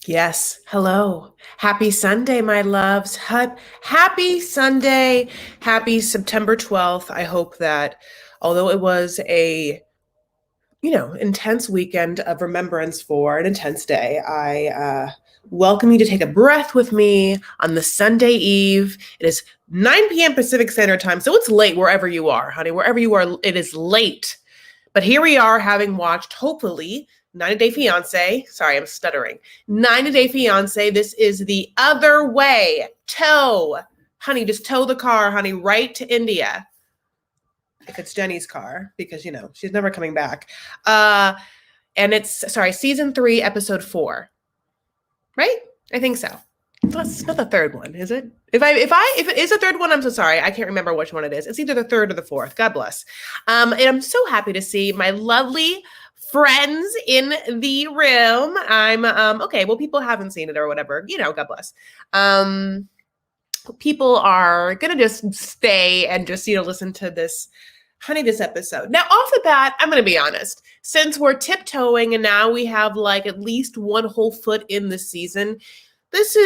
Yes. Hello. Happy Sunday, my loves. Happy Sunday. Happy September 12th. I hope that although it was a, intense weekend of remembrance for an intense day, I welcome you to take a breath with me on the Sunday Eve. It is 9 p.m. Pacific Standard Time, so it's late wherever you are, honey. Wherever you are, it is late. But here we are having watched, hopefully, 90 Day Fiancé. Sorry, I'm stuttering. 90 Day Fiancé. This is the other way. Tow. Honey, just tow the car, honey, right to India. If it's Jenny's car, because, she's never coming back. And it's, season 3, episode 4. Right? I think so. It's not the third one, is it? If it is a third one, I'm so sorry. I can't remember which one it is. It's either the third or the fourth. God bless. And I'm so happy to see my lovely friends in the room. I'm okay. Well, people haven't seen it or whatever. God bless. People are gonna just stay and just listen to this. Honey, this episode. Now, off the bat, I'm going to be honest. Since we're tiptoeing and now we have like at least one whole foot in the season, this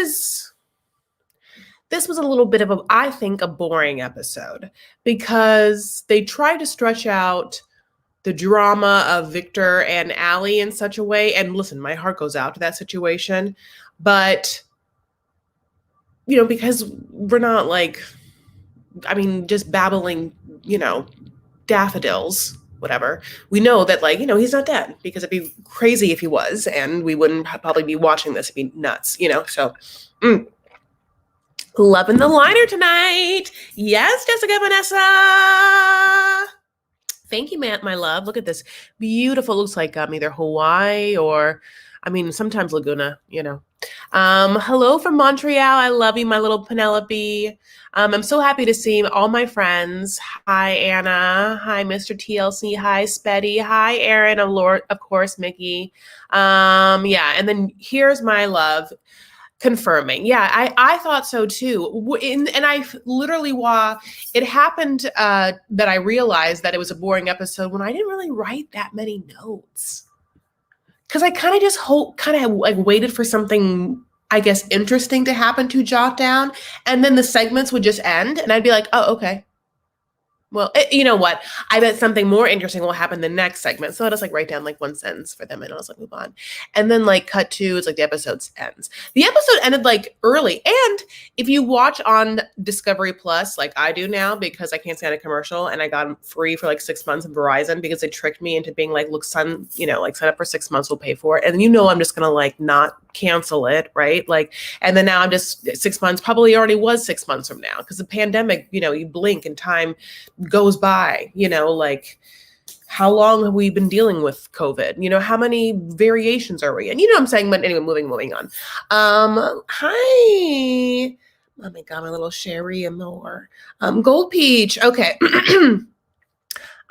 was a little bit of I think, a boring episode because they tried to stretch out the drama of Victor and Allie in such a way. And listen, my heart goes out to that situation. But, because we're not just babbling, daffodils, whatever. We know that, he's not dead because it'd be crazy if he was, and we wouldn't probably be watching this. It'd be nuts, so... Loving the liner tonight. Yes, Jessica Vanessa. Thank you, my love. Look at this. Beautiful. Looks like either Hawaii or, sometimes Laguna, Hello from Montreal. I love you, my little Penelope. I'm so happy to see all my friends. Hi, Anna. Hi, Mr. TLC. Hi, Spetty. Hi, Aaron. Of course, Mickey. And then here's my love. Confirming. Yeah, I thought so too. And I literally, it happened that I realized that it was a boring episode when I didn't really write that many notes. Because I kind of just waited for something, I guess, interesting to happen to jot down. And then the segments would just end and I'd be like, oh, okay. Well, you know what? I bet something more interesting will happen in the next segment. So I just write down one sentence for them and I'll just move on. And then cut to, it's the episode ends. The episode ended early. And if you watch on Discovery Plus, like I do now, because I can't stand a commercial and I got them free for 6 months of Verizon because they tricked me into being look, son, sign up for 6 months, we'll pay for it. And I'm just going to not cancel it. Right. And then now I'm just 6 months, probably already was 6 months from now because the pandemic, you blink and time goes by, how long have we been dealing with COVID? How many variations are we in? What I'm saying? But anyway, moving on. Hi. Oh my God, my little Sherry and more. Gold Peach. Okay.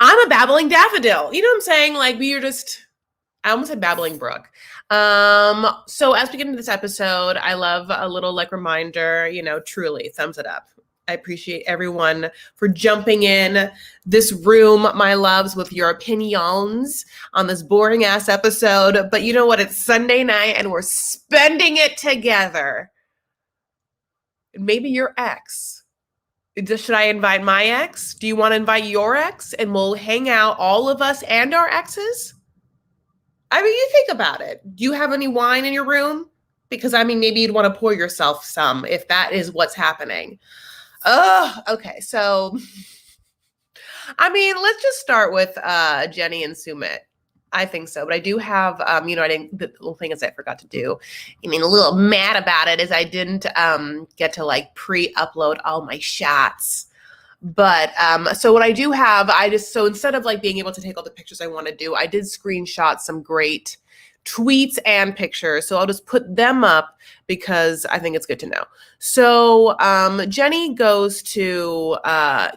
I'm a babbling daffodil. You know what I'm saying? I almost said babbling brook. So as we get into this episode, I love a little reminder, truly thumbs it up. I appreciate everyone for jumping in this room, my loves, with your opinions on this boring ass episode. But you know what? It's Sunday night and we're spending it together. Maybe your ex. Should I invite my ex? Do you want to invite your ex? And we'll hang out, all of us and our exes? You think about it. Do you have any wine in your room? Because, maybe you'd want to pour yourself some if that is what's happening. Oh, okay. So, let's just start with Jenny and Sumit. I think so. But I do have, the little thing is I forgot to do. A little mad about it is I didn't get to pre-upload all my shots. But so what I do have, so instead of being able to take all the pictures I want to do, I did screenshot some great tweets and pictures. So I'll just put them up because I think it's good to know. So Jenny goes to,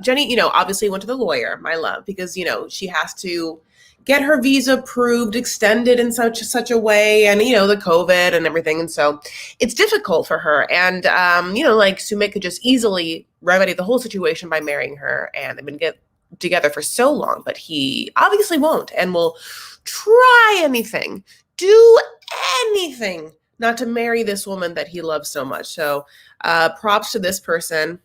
Jenny, obviously went to the lawyer, my love, because, she has to get her visa approved, extended in such a way, and, the COVID and everything. And so it's difficult for her. And, Sumit could just easily remedy the whole situation by marrying her. And they've been together for so long, but he obviously won't and will try anything, do anything not to marry this woman that he loves so much. So props to this person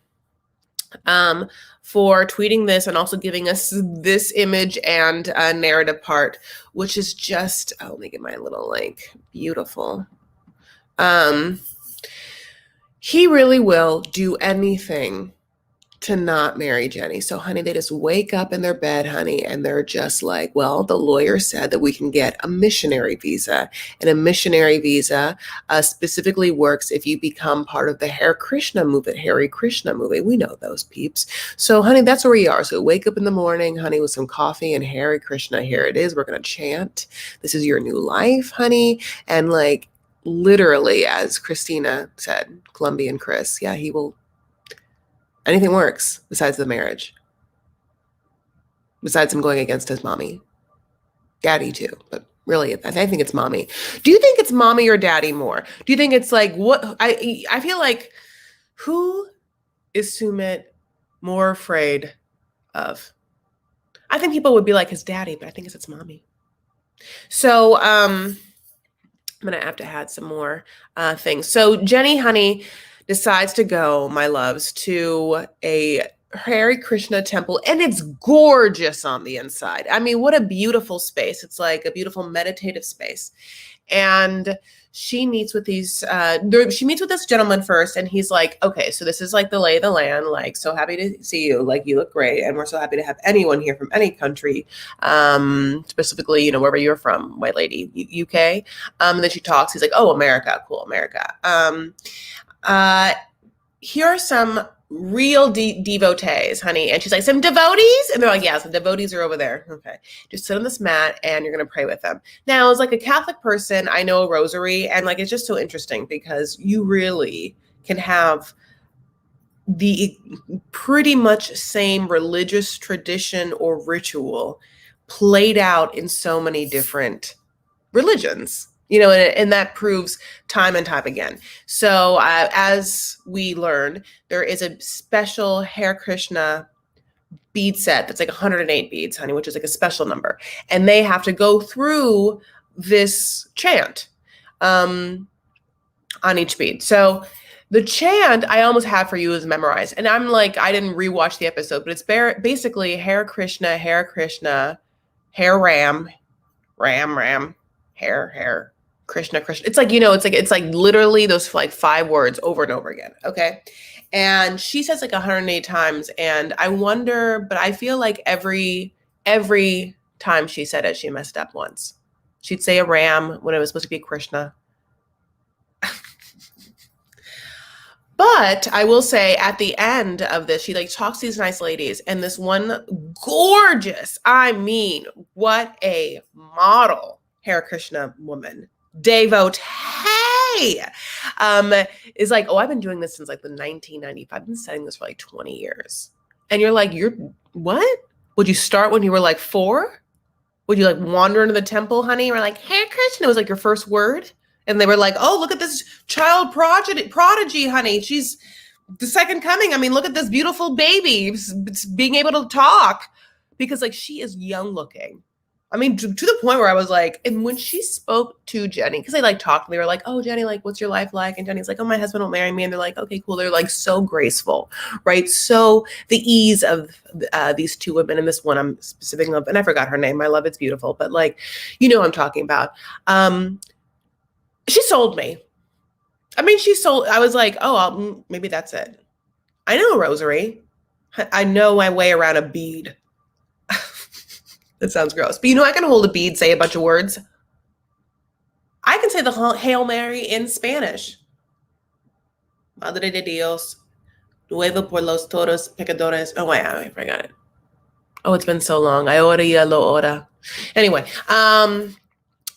for tweeting this and also giving us this image and narrative part, which is just, let me get my little link. Beautiful. He really will do anything to not marry Jenny. So, honey, they just wake up in their bed, honey, and they're just like, well, the lawyer said that we can get a missionary visa. And a missionary visa specifically works if you become part of the Hare Krishna movie. We know those peeps. So, honey, that's where we are. So wake up in the morning, honey, with some coffee and Hare Krishna. Here it is. We're going to chant. This is your new life, honey. And like, literally, as Christina said, Colombian Chris, yeah, he will. Anything works besides the marriage. Besides him going against his mommy. Daddy too, but really, I think it's mommy. Do you think it's mommy or daddy more? Do you think it's like, what? I feel like, who is Sumit more afraid of? I think people would be like his daddy, but I think it's mommy. So I'm going to have to add some more things. So Jenny, honey, decides to go, my loves, to a Hare Krishna temple, and it's gorgeous on the inside. I mean, what a beautiful space. It's like a beautiful meditative space. And she meets with this gentleman first, and he's like, okay, so this is like the lay of the land, like, so happy to see you, like, you look great, and we're so happy to have anyone here from any country, specifically, wherever you're from, white lady, UK. And then she talks, he's like, oh, America, cool, America. Here are some real devotees, honey. And she's like, some devotees? And they're like, yeah, some devotees are over there. Okay. Just sit on this mat and you're going to pray with them. Now, as like a Catholic person, I know a rosary, and like, it's just so interesting because you really can have the pretty much same religious tradition or ritual played out in so many different religions. And that proves time and time again. So as we learned, there is a special Hare Krishna bead set that's like 108 beads, honey, which is like a special number. And they have to go through this chant on each bead. So the chant I almost have for you is memorized. And I'm like, I didn't rewatch the episode, but it's basically Hare Krishna, Hare Ram, Hare, Krishna. It's like, it's like literally those like 5 words over and over again. Okay. And she says like 108 times. And I wonder, but I feel like every time she said it, she messed up once. She'd say a ram when it was supposed to be Krishna. But I will say at the end of this, she like talks to these nice ladies, and this one gorgeous, I mean, what a model Hare Krishna woman, devotee, is like, oh, I've been doing this since like the 1995. I've been studying this for like 20 years. And you're like, you're what? Would you start when you were like 4? Would you like wander into the temple, honey? You were like, Hare Krishna was like your first word. And they were like, oh, look at this child prodigy, honey. She's the second coming. I mean, look at this beautiful baby being able to talk, because like she is young looking. I mean, to the point where I was like, and when she spoke to Jenny, because they like talked, they were like, oh, Jenny, like, what's your life like? And Jenny's like, oh, my husband won't marry me. And they're like, okay, cool. They're like so graceful, right? So the ease of these two women, and this one I'm specific of, and I forgot her name. I love it's beautiful, but like, what I'm talking about. She sold me. I mean, I was like, oh, maybe that's it. I know a rosary. I know my way around a bead. That sounds gross. But I can hold a bead, say a bunch of words. I can say the Hail Mary in Spanish. Madre de Dios, nuevo por los todos pecadores. Oh, wait, I forgot it. Oh, it's been so long. I ora y lo ora. Anyway,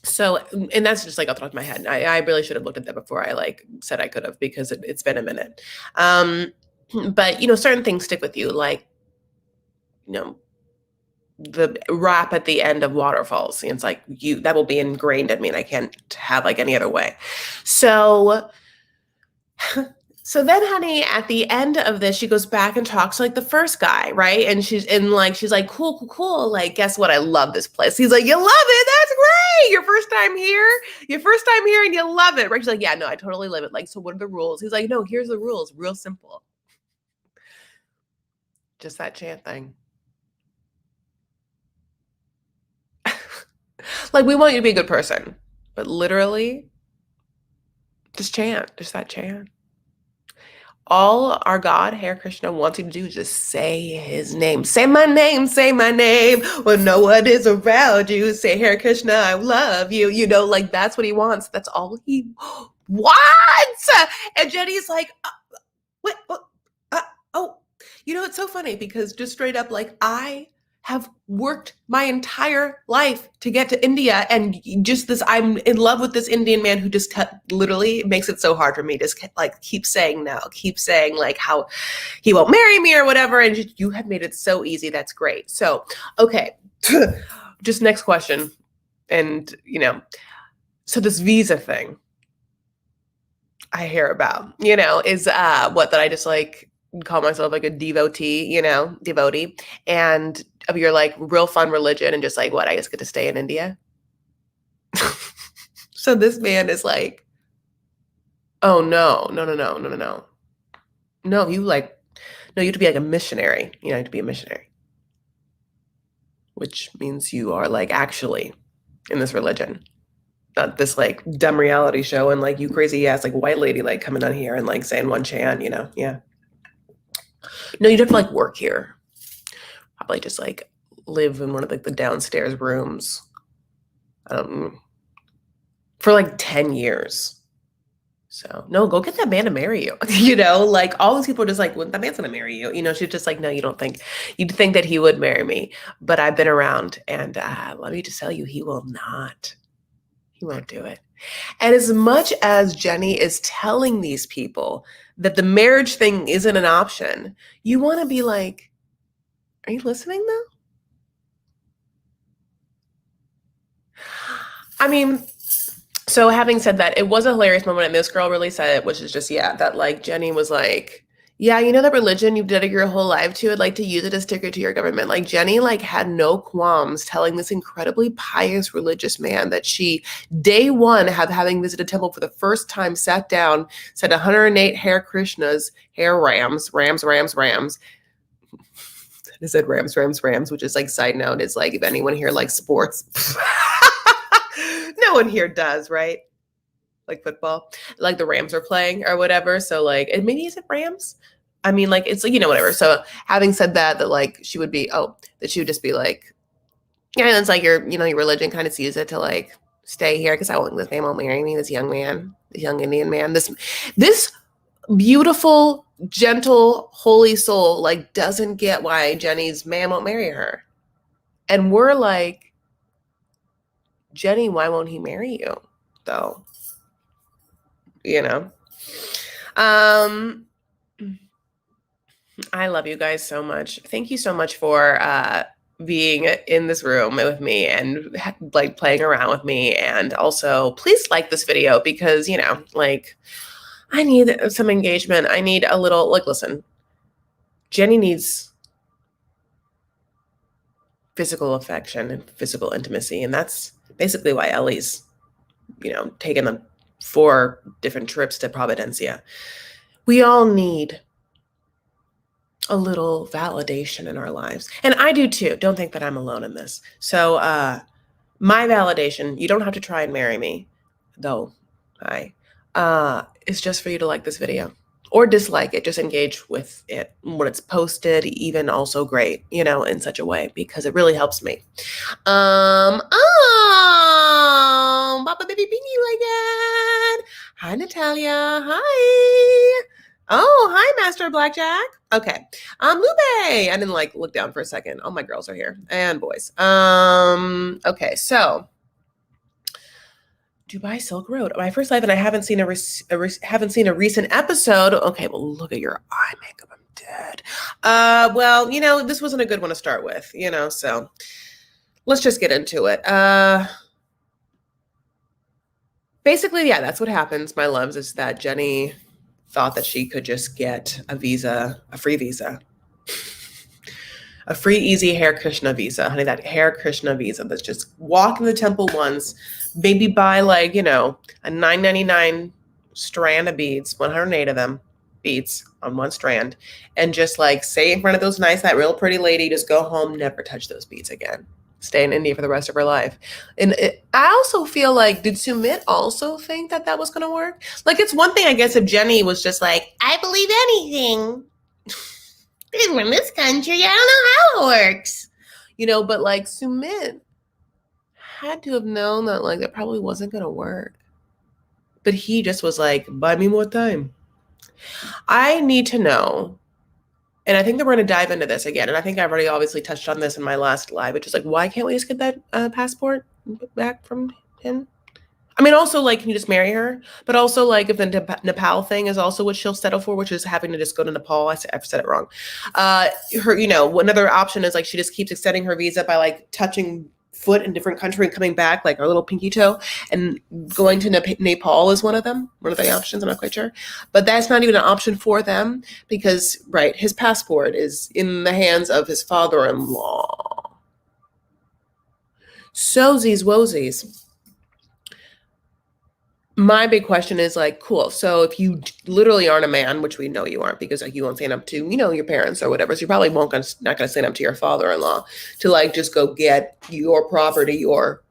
so, and that's just like off the top of my head. I really should have looked at that before I like said I could have, because it's been a minute. But, certain things stick with you, like, the rap at the end of Waterfalls. And it's like, that will be ingrained in me, and I can't have like any other way. So So then, honey, at the end of this, she goes back and talks to like the first guy, right? And she's like, cool, cool, cool. Like, guess what? I love this place. He's like, you love it? That's great. Your first time here? Your first time here and you love it, right? She's like, yeah, no, I totally love it. Like, so what are the rules? He's like, no, here's the rules. Real simple. Just that chant thing. Like, we want you to be a good person, but literally, just chant. Just that chant. All our God, Hare Krishna, wants you to do is just say his name. Say my name, say my name. When no one is around you, say Hare Krishna, I love you. You know, like that's what he wants. That's all he wants. And Jenny's like, what? Oh, you know, it's so funny because just straight up, like, I have worked my entire life to get to India, and just this, I'm in love with this Indian man who just literally makes it so hard for me to like keep saying no, keep saying like how he won't marry me or whatever, and you have made it so easy. That's great. So, okay, just next question, and you know, so this visa thing I hear about, you know, is what that I just like call myself like a devotee, you know, devotee, and of your like real fun religion and just like what I just get to stay in India. So this man is like, oh no, no, no, no, no, no, no. No, you like, no, you have to be like a missionary. You know, you have to be a missionary. Which means you are like actually in this religion. Not this like dumb reality show and like you crazy ass like white lady like coming on here and like saying one chant, you know? Yeah. No, you'd have to like work here. Probably just like live in one of like the downstairs rooms. For like 10 years. So no, go get that man to marry you. You know, like all these people are just like, well, that man's gonna marry you. You know, she's just like, no, you'd think that he would marry me. But I've been around and let me just tell you, he will not. He won't do it. And as much as Jenny is telling these people that the marriage thing isn't an option, you want to be like, are you listening though? I mean, so having said that, it was a hilarious moment, and this girl really said it, which is just, yeah, that like Jenny was like, yeah, you know that religion you've dedicated your whole life to, I'd like to use it as sticker to your government. Like Jenny like had no qualms telling this incredibly pious religious man that she, day one, having visited a temple for the first time, sat down, said 108 Hare Krishnas, Hare Rams. I said Rams, which is like side note, is like if anyone here likes sports. No one here does, right? Like football, like the Rams are playing or whatever. So like, and maybe is it Rams? I mean, like it's like, you know, whatever. So having said that, that like she would just be like, yeah, and it's like your, you know, your religion kind of sees it to like stay here because this man won't marry me. This young man, this young Indian man, this beautiful, gentle, holy soul, like doesn't get why Jenny's man won't marry her. And we're like, Jenny, why won't he marry you though? You know? I love you guys so much. Thank you so much for being in this room with me and like playing around with me. And also, please like this video because, you know, like I need some engagement. I need a little, like, listen, Jenny needs physical affection and physical intimacy. And that's basically why Ellie's, you know, taken the 4 different trips to Providencia. We all need a little validation in our lives. And I do too. Don't think that I'm alone in this. So my validation, you don't have to try and marry me, though is just for you to like this video. Or dislike it, just engage with it when it's posted, even also great, you know, in such a way, because it really helps me. Papa baby beanie you again. Hi, Natalia. Hi. Oh, hi, Master of Blackjack. Okay. Lupe. I didn't like look down for a second. All my girls are here and boys. Okay, so Dubai Silk Road. My first live, and I haven't seen a recent episode. Okay, well, look at your eye makeup. I'm dead. Well, you know, this wasn't a good one to start with, you know, so let's just get into it. Basically, yeah, that's what happens, my loves, is that Jenny thought that she could just get a free visa. A free, easy Hare Krishna visa, honey, that Hare Krishna visa that's just walk in the temple once, maybe buy like, a $9.99 strand of beads, 108 of them beads on one strand, and just like say in front of that real pretty lady, just go home, never touch those beads again. Stay in India for the rest of her life. And I also feel like, did Sumit also think that was going to work? Like, it's one thing, I guess, if Jenny was just like, I believe anything. We're in this country, I don't know how it works. But like Sumit had to have known that like that probably wasn't going to work. But he just was like, buy me more time. I need to know, and I think that we're going to dive into this again, and I think I've already obviously touched on this in my last live, which is like, why can't we just get that passport back from him? I mean, also, like, can you just marry her? But also, like, if the Nepal thing is also what she'll settle for, which is having to just go to Nepal. I've said it wrong. Another option is, like, she just keeps extending her visa by, like, touching foot in different country and coming back, like, her little pinky toe. And going to Nepal is one of them. One of the options, I'm not quite sure. But that's not even an option for them because, right, his passport is in the hands of his father-in-law. Sozies wozies. My big question is like, cool. So if you literally aren't a man, which we know you aren't because like you won't stand up to, your parents or whatever. So you probably not going to stand up to your father-in-law to like just go get your property, your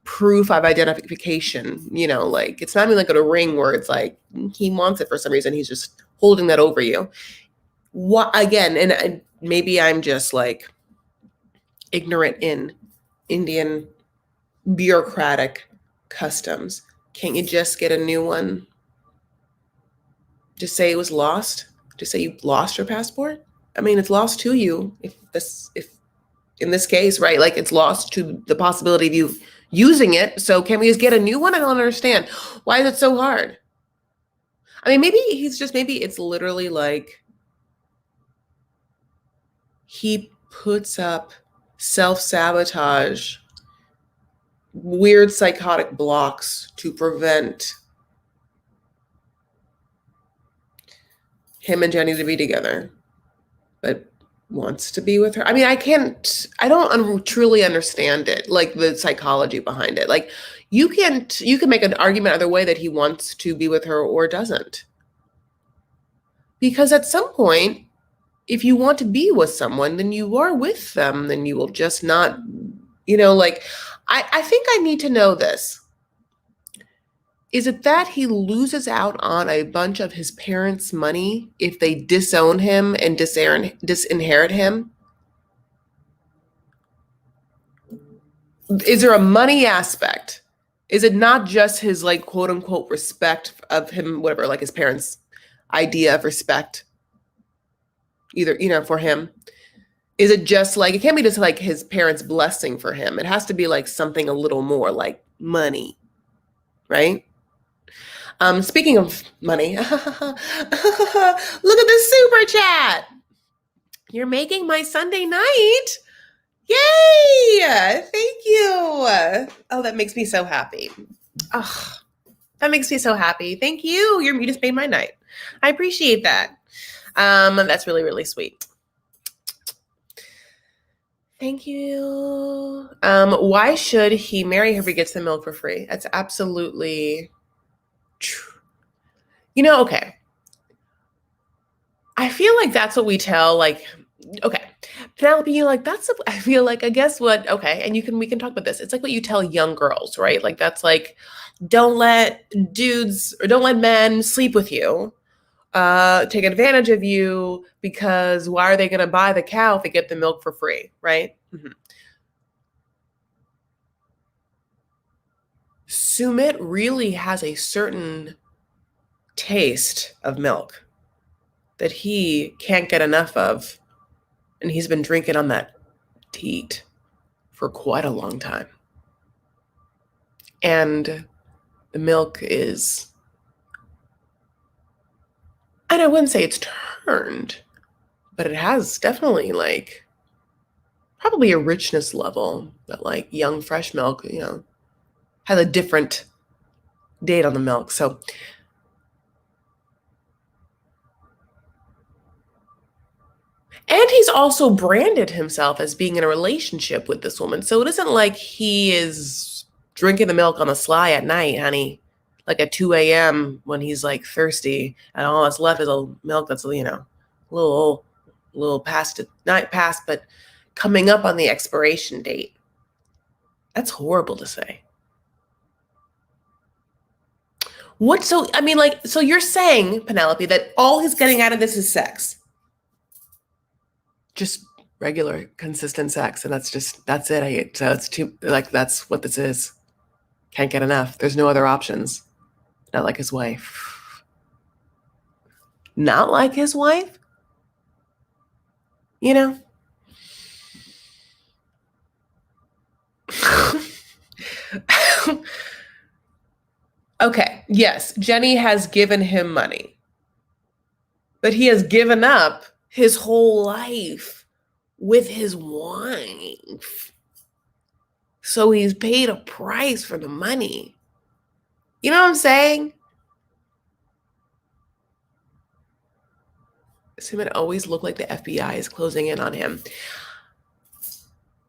proof of identification. Like it's not even like a ring where it's like he wants it for some reason. He's just holding that over you. What again? And maybe I'm just like ignorant in Indian bureaucratic customs. Can't you just get a new one? Just say it was lost? Just say you lost your passport? I mean, it's lost to you if in this case, right? Like it's lost to the possibility of you using it. So can we just get a new one? I don't understand. Why is it so hard? I mean, maybe it's literally like he puts up self-sabotage, weird psychotic blocks to prevent him and Jenny to be together, but wants to be with her. I mean, I don't truly understand it, like the psychology behind it. Like you can make an argument either way that he wants to be with her or doesn't. Because at some point, if you want to be with someone, then you are with them, then you will just not, like, I think I need to know this. Is it that he loses out on a bunch of his parents' money if they disown him and disinherit him? Is there a money aspect? Is it not just his like quote unquote respect of him, whatever, like his parents' idea of respect? Either, for him. Is it just like, it can't be just like his parents' blessing for him. It has to be like something a little more like money, right? Speaking of money, look at the super chat. You're making my Sunday night. Yay! Thank you. Oh, that makes me so happy. Oh, that makes me so happy. Thank you. You just made my night. I appreciate that. That's really, really sweet. Thank you. Why should he marry her if he gets the milk for free? That's absolutely true. Okay. I feel like that's what we tell, like, okay. Penelope, you're like, I feel like, I guess what, okay, and we can talk about this. It's like what you tell young girls, right? Like, that's like, don't let men sleep with you, take advantage of you, because why are they going to buy the cow if they get the milk for free, right? Mm-hmm. Sumit really has a certain taste of milk that he can't get enough of, and he's been drinking on that teat for quite a long time. And the milk is, and I wouldn't say it's turned, but it has definitely like probably a richness level that like young fresh milk, has a different date on the milk. So And he's also branded himself as being in a relationship with this woman. So it isn't like he is drinking the milk on the sly at night, honey. Like at 2 a.m. when he's like thirsty and all that's left is a milk that's, a little past it, not past, but coming up on the expiration date. That's horrible to say. So you're saying, Penelope, that all he's getting out of this is sex? Just regular, consistent sex, and that's it. So it's too, like, that's what this is. Can't get enough. There's no other options. Not like his wife. Not like his wife? You know? Okay, yes, Jenny has given him money. But he has given up his whole life with his wife. So he's paid a price for the money. You know what I'm saying? Sumit always looked like the FBI is closing in on him.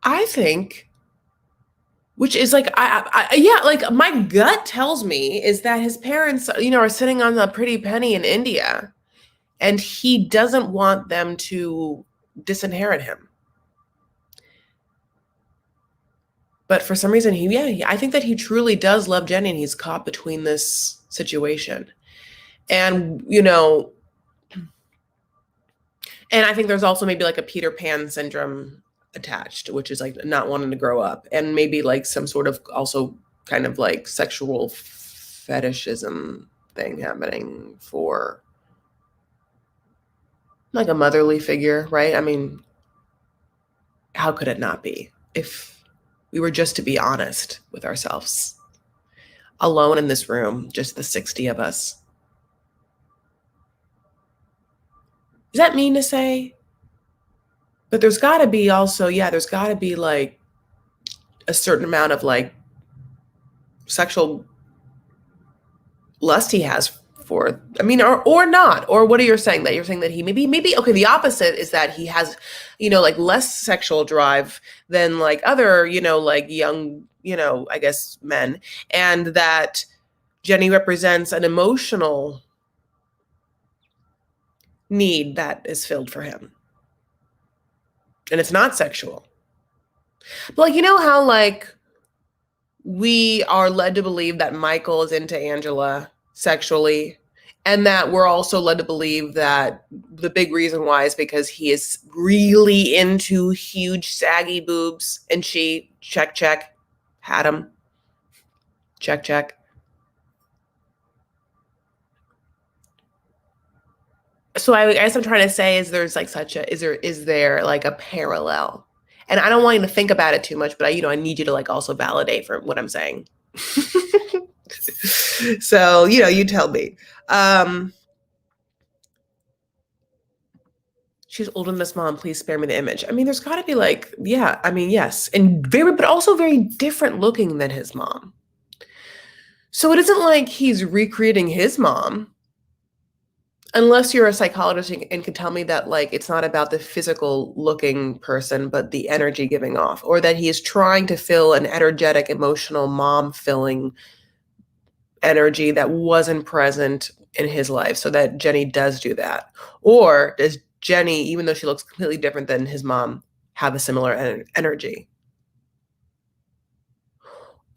I think, which is like, like my gut tells me is that his parents, are sitting on a pretty penny in India, and he doesn't want them to disinherit him. But for some reason, I think that he truly does love Jenny, and he's caught between this situation. And, and I think there's also maybe like a Peter Pan syndrome attached, which is like not wanting to grow up, and maybe like some sort of also kind of like sexual fetishism thing happening for like a motherly figure, right? I mean, how could it not be if we were just to be honest with ourselves? Alone in this room, just the 60 of us. Is that mean to say? But there's got to be also, there's got to be like a certain amount of like sexual lust he has for, or not. Or what are you saying? That you're saying that he maybe, okay, the opposite is that he has, like less sexual drive than like other, like young, I guess men. And that Jenny represents an emotional need that is filled for him. And it's not sexual. But like, how like we are led to believe that Michael is into Angela sexually, and that we're also led to believe that the big reason why is because he is really into huge saggy boobs, and she, check, had him. Check. So I guess I'm trying to say is there's like is there like a parallel? And I don't want you to think about it too much, but I need you to like also validate for what I'm saying. So, you tell me. She's older than this mom. Please spare me the image. There's got to be like, yes. And but also very different looking than his mom. So it isn't like he's recreating his mom. Unless you're a psychologist and can tell me that like it's not about the physical looking person, but the energy giving off, or that he is trying to fill an energetic, emotional, mom filling energy that wasn't present in his life, so that Jenny does do that. Or does Jenny, even though she looks completely different than his mom, have a similar energy?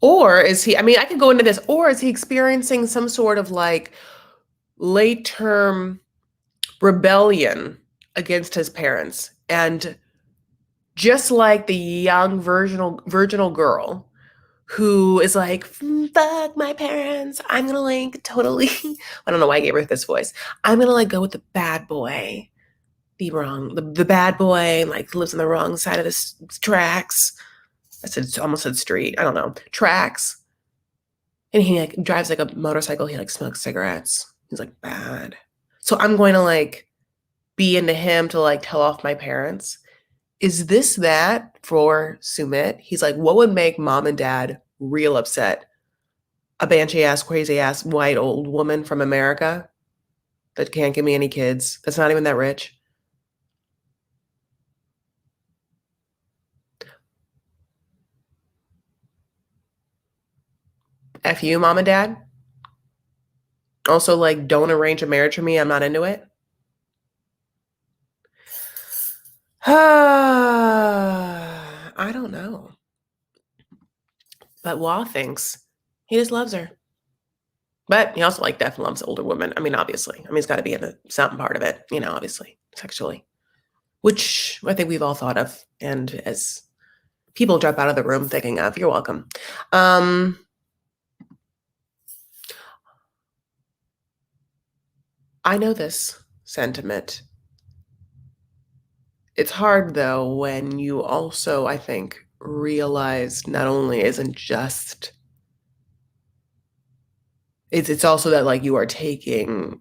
Or is he, I could go into this, or is he experiencing some sort of like late term rebellion against his parents? And just like the young virginal girl who is like, fuck my parents, I'm gonna like totally, I don't know why I gave her this voice, I'm gonna like go with the bad boy, the bad boy like lives on the wrong side of the tracks. Almost said street, I don't know, tracks. And he like drives like a motorcycle, he like smokes cigarettes, he's like bad. So I'm going to like be into him to like tell off my parents. Is this that for Sumit? He's like, what would make mom and dad real upset? A banshee ass, crazy ass, white old woman from America that can't give me any kids, that's not even that rich. F you, mom and dad. Also, like, don't arrange a marriage for me. I'm not into it. I don't know. But Wah thinks he just loves her. But he also, like, definitely loves older women. I mean, obviously. I mean, he's got to be in the something part of it, obviously, sexually. Which I think we've all thought of. And as people drop out of the room thinking of, you're welcome. I know this sentiment. It's hard, though, when you also, I think, realize not only isn't just it's also that, like, you are taking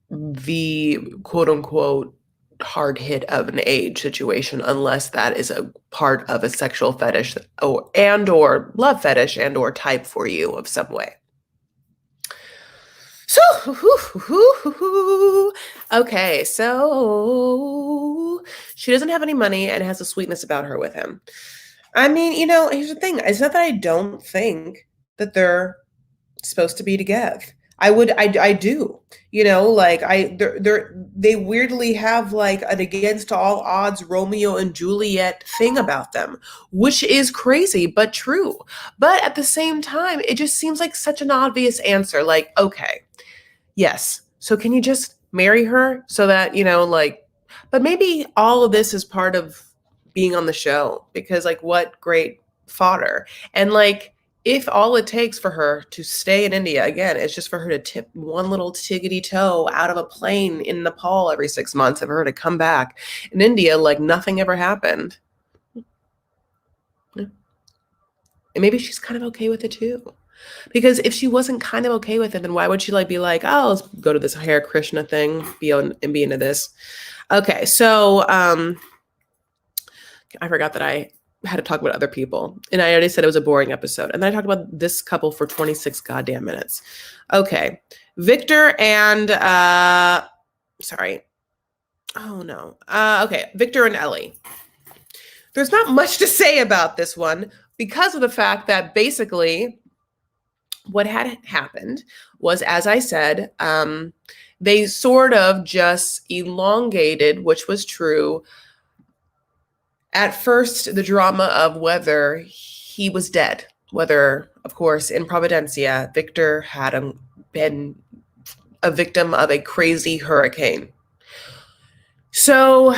the quote unquote hard hit of an age situation, unless that is a part of a sexual fetish or love fetish and or type for you of some way. So, okay, so she doesn't have any money and has a sweetness about her with him. I mean, here's the thing. It's not that I don't think that they're supposed to be together. I do, like they weirdly have like an against all odds Romeo and Juliet thing about them, which is crazy, but true. But at the same time, it just seems like such an obvious answer. Like, okay, yes. So can you just marry her so that, but maybe all of this is part of being on the show because, like, what great fodder. And, like, if all it takes for her to stay in India, again, is just for her to tip one little tiggity toe out of a plane in Nepal every 6 months and for her to come back in India like nothing ever happened. And maybe she's kind of okay with it too. Because if she wasn't kind of okay with it, then why would she be like, oh, let's go to this Hare Krishna thing, be into this. Okay, so I forgot that I had to talk about other people. And I already said it was a boring episode. And then I talked about this couple for 26 goddamn minutes. Okay. Victor and sorry. Oh no. Okay. Victor and Ellie. There's not much to say about this one because of the fact that basically what had happened was, as I said, they sort of just elongated, which was true. At first, the drama of whether he was dead, whether, of course, in Providencia, Victor had been a victim of a crazy hurricane. So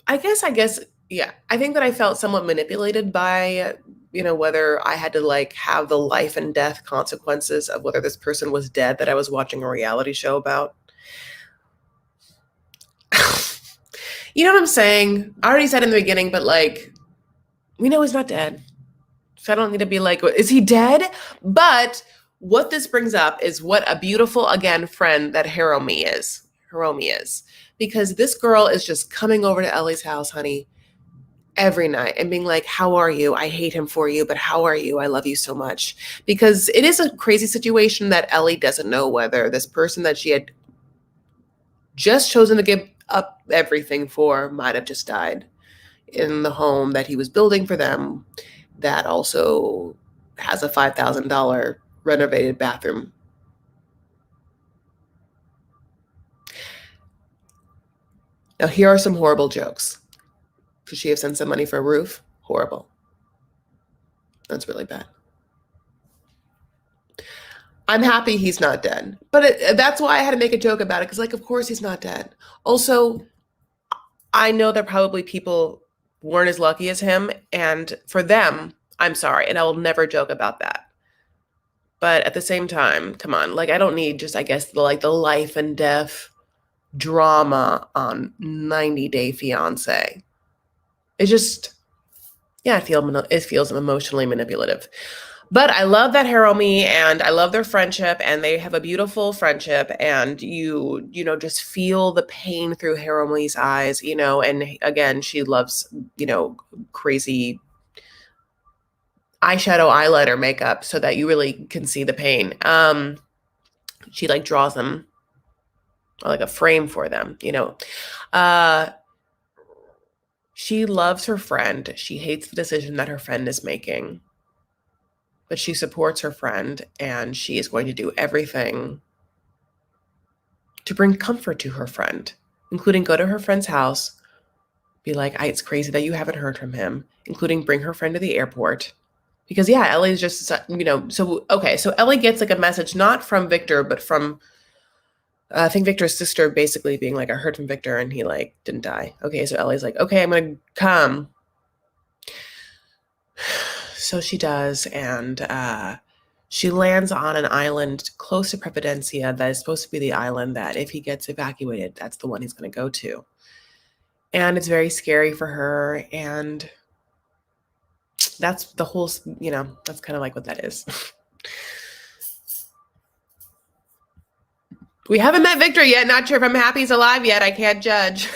I guess, yeah, I think that I felt somewhat manipulated by, whether I had to have the life and death consequences of whether this person was dead that I was watching a reality show about. You know what I'm saying? I already said in the beginning, but we know he's not dead. So I don't need to be like, is he dead? But what this brings up is what a beautiful, again, friend that Hiromi is. Because this girl is just coming over to Ellie's house, honey, every night and being like, how are you? I hate him for you, but how are you? I love you so much. Because it is a crazy situation that Ellie doesn't know whether this person that she had just chosen to give up everything for might have just died in the home that he was building for them that also has a $5,000 renovated bathroom. Now, here are some horrible jokes. Should she have sent some money for a roof? Horrible. That's really bad. I'm happy he's not dead. But that's why I had to make a joke about it. Because, of course he's not dead. Also, I know that probably people weren't as lucky as him. And for them, I'm sorry. And I will never joke about that. But at the same time, come on. I don't need just, I guess, the life and death drama on 90 Day Fiancé. It just, yeah, it feels emotionally manipulative. But I love that Hiromi and I love their friendship and they have a beautiful friendship and you just feel the pain through Hiromi's eyes, and again, she loves, crazy eyeshadow, eyeliner, makeup so that you really can see the pain. She draws them like a frame for them, she loves her friend. She hates the decision that her friend is making. but she supports her friend, and she is going to do everything to bring comfort to her friend, including go to her friend's house, be like, it's crazy that you haven't heard from him, including bring her friend to the airport. Because yeah, Ellie's just, so Ellie gets like a message, not from Victor, but from, I think Victor's sister basically being like, I heard from Victor and he like didn't die. Okay, so Ellie's like, okay, I'm going to come. So she does, and she lands on an island close to Prepodencia that is supposed to be the island that if he gets evacuated, that's the one he's going to go to. And it's very scary for her, and that's the whole, that's kind of like what that is. We haven't met Victor yet. Not sure if I'm happy he's alive yet. I can't judge.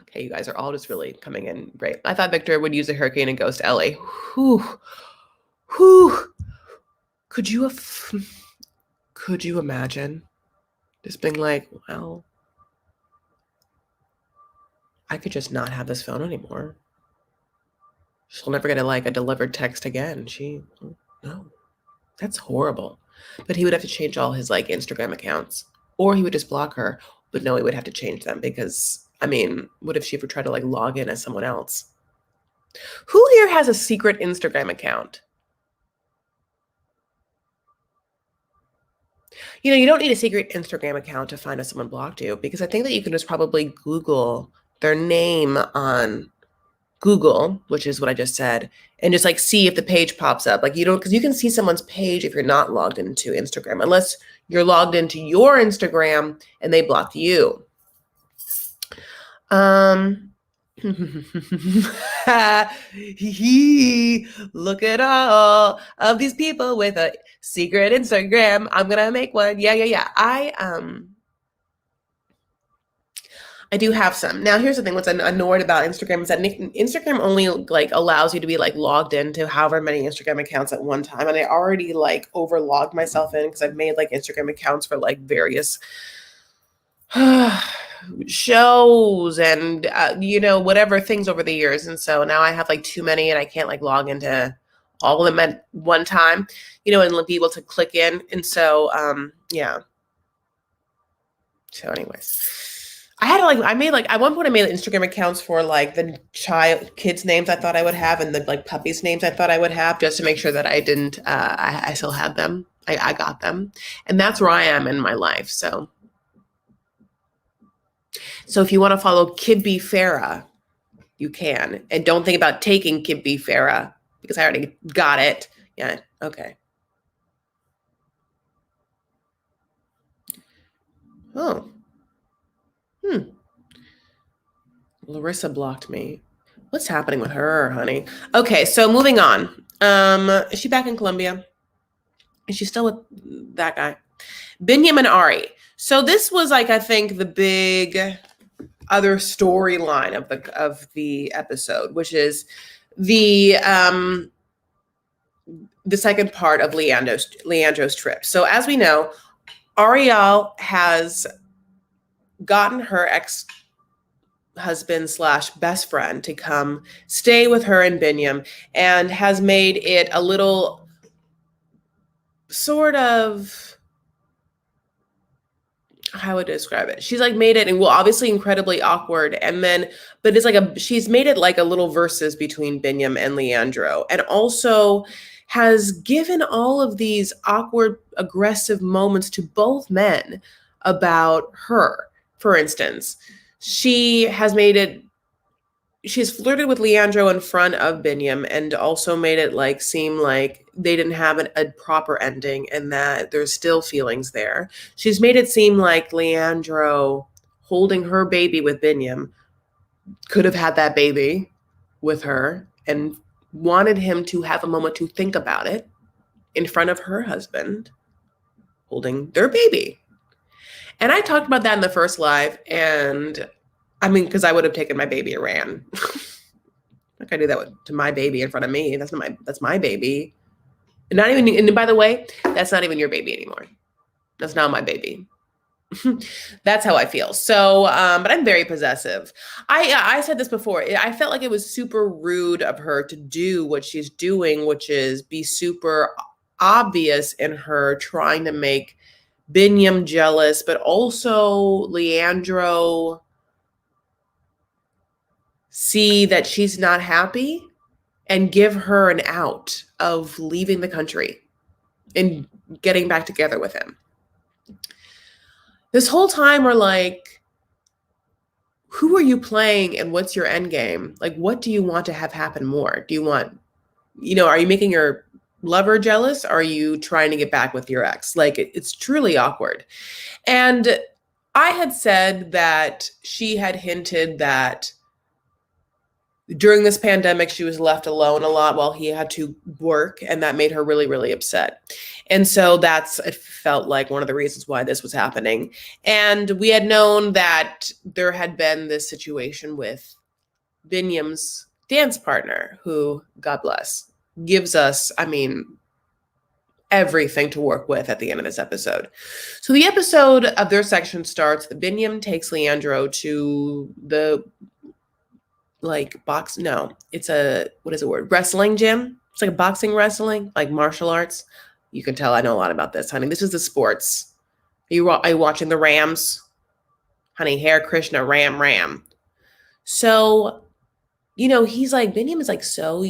Okay, you guys are all just really coming in great. I thought Victor would use a hurricane and ghost Ellie. Whew. Could you imagine just being like, well, I could just not have this phone anymore. She'll never get a delivered text again. No, that's horrible. But he would have to change all his like Instagram accounts, or he would just block her. But no, he would have to change them because, I mean, what if she ever tried to like log in as someone else? Who here has a secret Instagram account? You don't need a secret Instagram account to find out someone blocked you, because I think that you can just probably Google their name on Google, which is what I just said, and just like see if the page pops up. Like because you can see someone's page if you're not logged into Instagram, unless you're logged into your Instagram and they blocked you. Look at all of these people with a secret Instagram. I'm gonna make one. Yeah. I do have some. Now, here's the thing. What's annoyed about Instagram is that Instagram only like allows you to be like logged into however many Instagram accounts at one time. And I already like overlogged myself in because I've made like Instagram accounts for like various shows and, whatever things over the years. And so now I have like too many and I can't like log into all of them at one time, and be able to click in. And so, yeah. So anyways. At one point I made Instagram accounts for like the kids' names I thought I would have and the like puppies' names I thought I would have, just to make sure that I didn't, I still had them. I got them. And that's where I am in my life. So if you want to follow Kid B Farah, you can. And don't think about taking Kid B Farah because I already got it. Yeah. Okay. Oh. Larissa blocked me. What's happening with her, honey? Okay, so moving on. Is she back in Colombia? Is she still with that guy? Binyam and Ari. So this was like, I think, the big other storyline of the episode, which is the second part of Leandro's trip. So as we know, Ariel has gotten her ex-husband / best friend to come stay with her and Binyam, and has made it a little sort of, how would I describe it? She's like made it, and obviously incredibly awkward. And then, but it's like she's made it like a little versus between Binyam and Leandro, and also has given all of these awkward, aggressive moments to both men about her. For instance, she's flirted with Leandro in front of Binyam and also made it like seem like they didn't have a proper ending and that there's still feelings there. She's made it seem like Leandro holding her baby with Binyam could have had that baby with her and wanted him to have a moment to think about it in front of her husband holding their baby. And I talked about that in the first live, and I mean, because I would have taken my baby and ran. Like I do that to my baby in front of me. That's my baby. And by the way, that's not even your baby anymore. That's not my baby. That's how I feel. So, but I'm very possessive. I said this before. I felt like it was super rude of her to do what she's doing, which is be super obvious in her trying to make Binyam jealous, but also Leandro see that she's not happy and give her an out of leaving the country and getting back together with him. This whole time we're like, who are you playing and what's your end game? Like, what do you want to have happen more? Do you want, are you making your lover jealous? Are you trying to get back with your ex? Like, it's truly awkward. And I had said that she had hinted that during this pandemic, she was left alone a lot while he had to work, and that made her really, really upset. And so it felt like one of the reasons why this was happening. And we had known that there had been this situation with Binyam's dance partner, who, God bless, gives us, everything to work with at the end of this episode. So the episode of their section starts, Binyam takes Leandro to the wrestling gym. It's like a boxing wrestling, like martial arts. You can tell I know a lot about this, honey. This is the sports. Are you watching the Rams? Honey, Hare Krishna, Ram. So, he's like, Binyam is like so,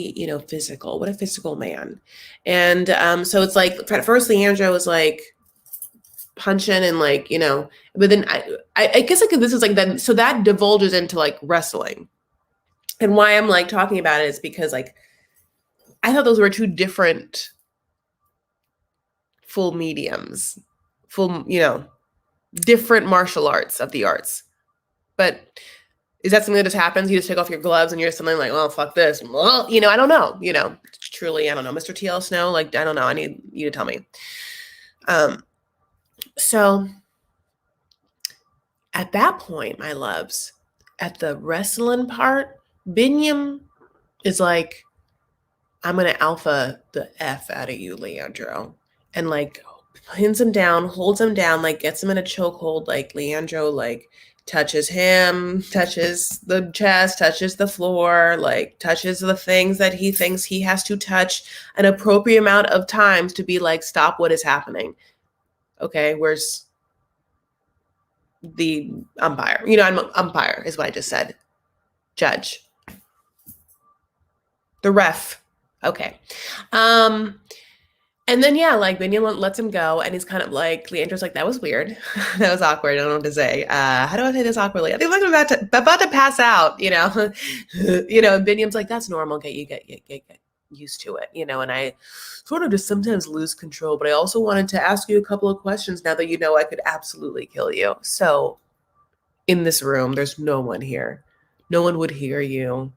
physical. What a physical man. And so it's like, at first Leandro was like punching and like, but then I guess like this is like that. So that divulges into like wrestling. And why I'm like talking about it is because like I thought those were two different full mediums, different martial arts of the arts. But is that something that just happens? You just take off your gloves and you're just something like, well, fuck this. Well, I don't know. Truly, I don't know. Mr. TL Snow, like, I don't know. I need you to tell me. So at that point, my loves, at the wrestling part, Binyam is like, I'm going to alpha the F out of you, Leandro. And like pins him down, holds him down, like gets him in a chokehold. Like Leandro, like touches him, touches the chest, touches the floor, like touches the things that he thinks he has to touch an appropriate amount of times to be like, stop what is happening. Okay, where's the umpire? I'm an umpire is what I just said. Judge. The ref. Okay. And then, yeah, like Binyam lets him go and he's kind of like, Leandro's like, that was weird. That was awkward. I don't know what to say. How do I say this awkwardly? I think I'm about to pass out, and Binyam's like, that's normal. Get used to it, and I sort of just sometimes lose control, but I also wanted to ask you a couple of questions now that I could absolutely kill you. So in this room, there's no one here. No one would hear you.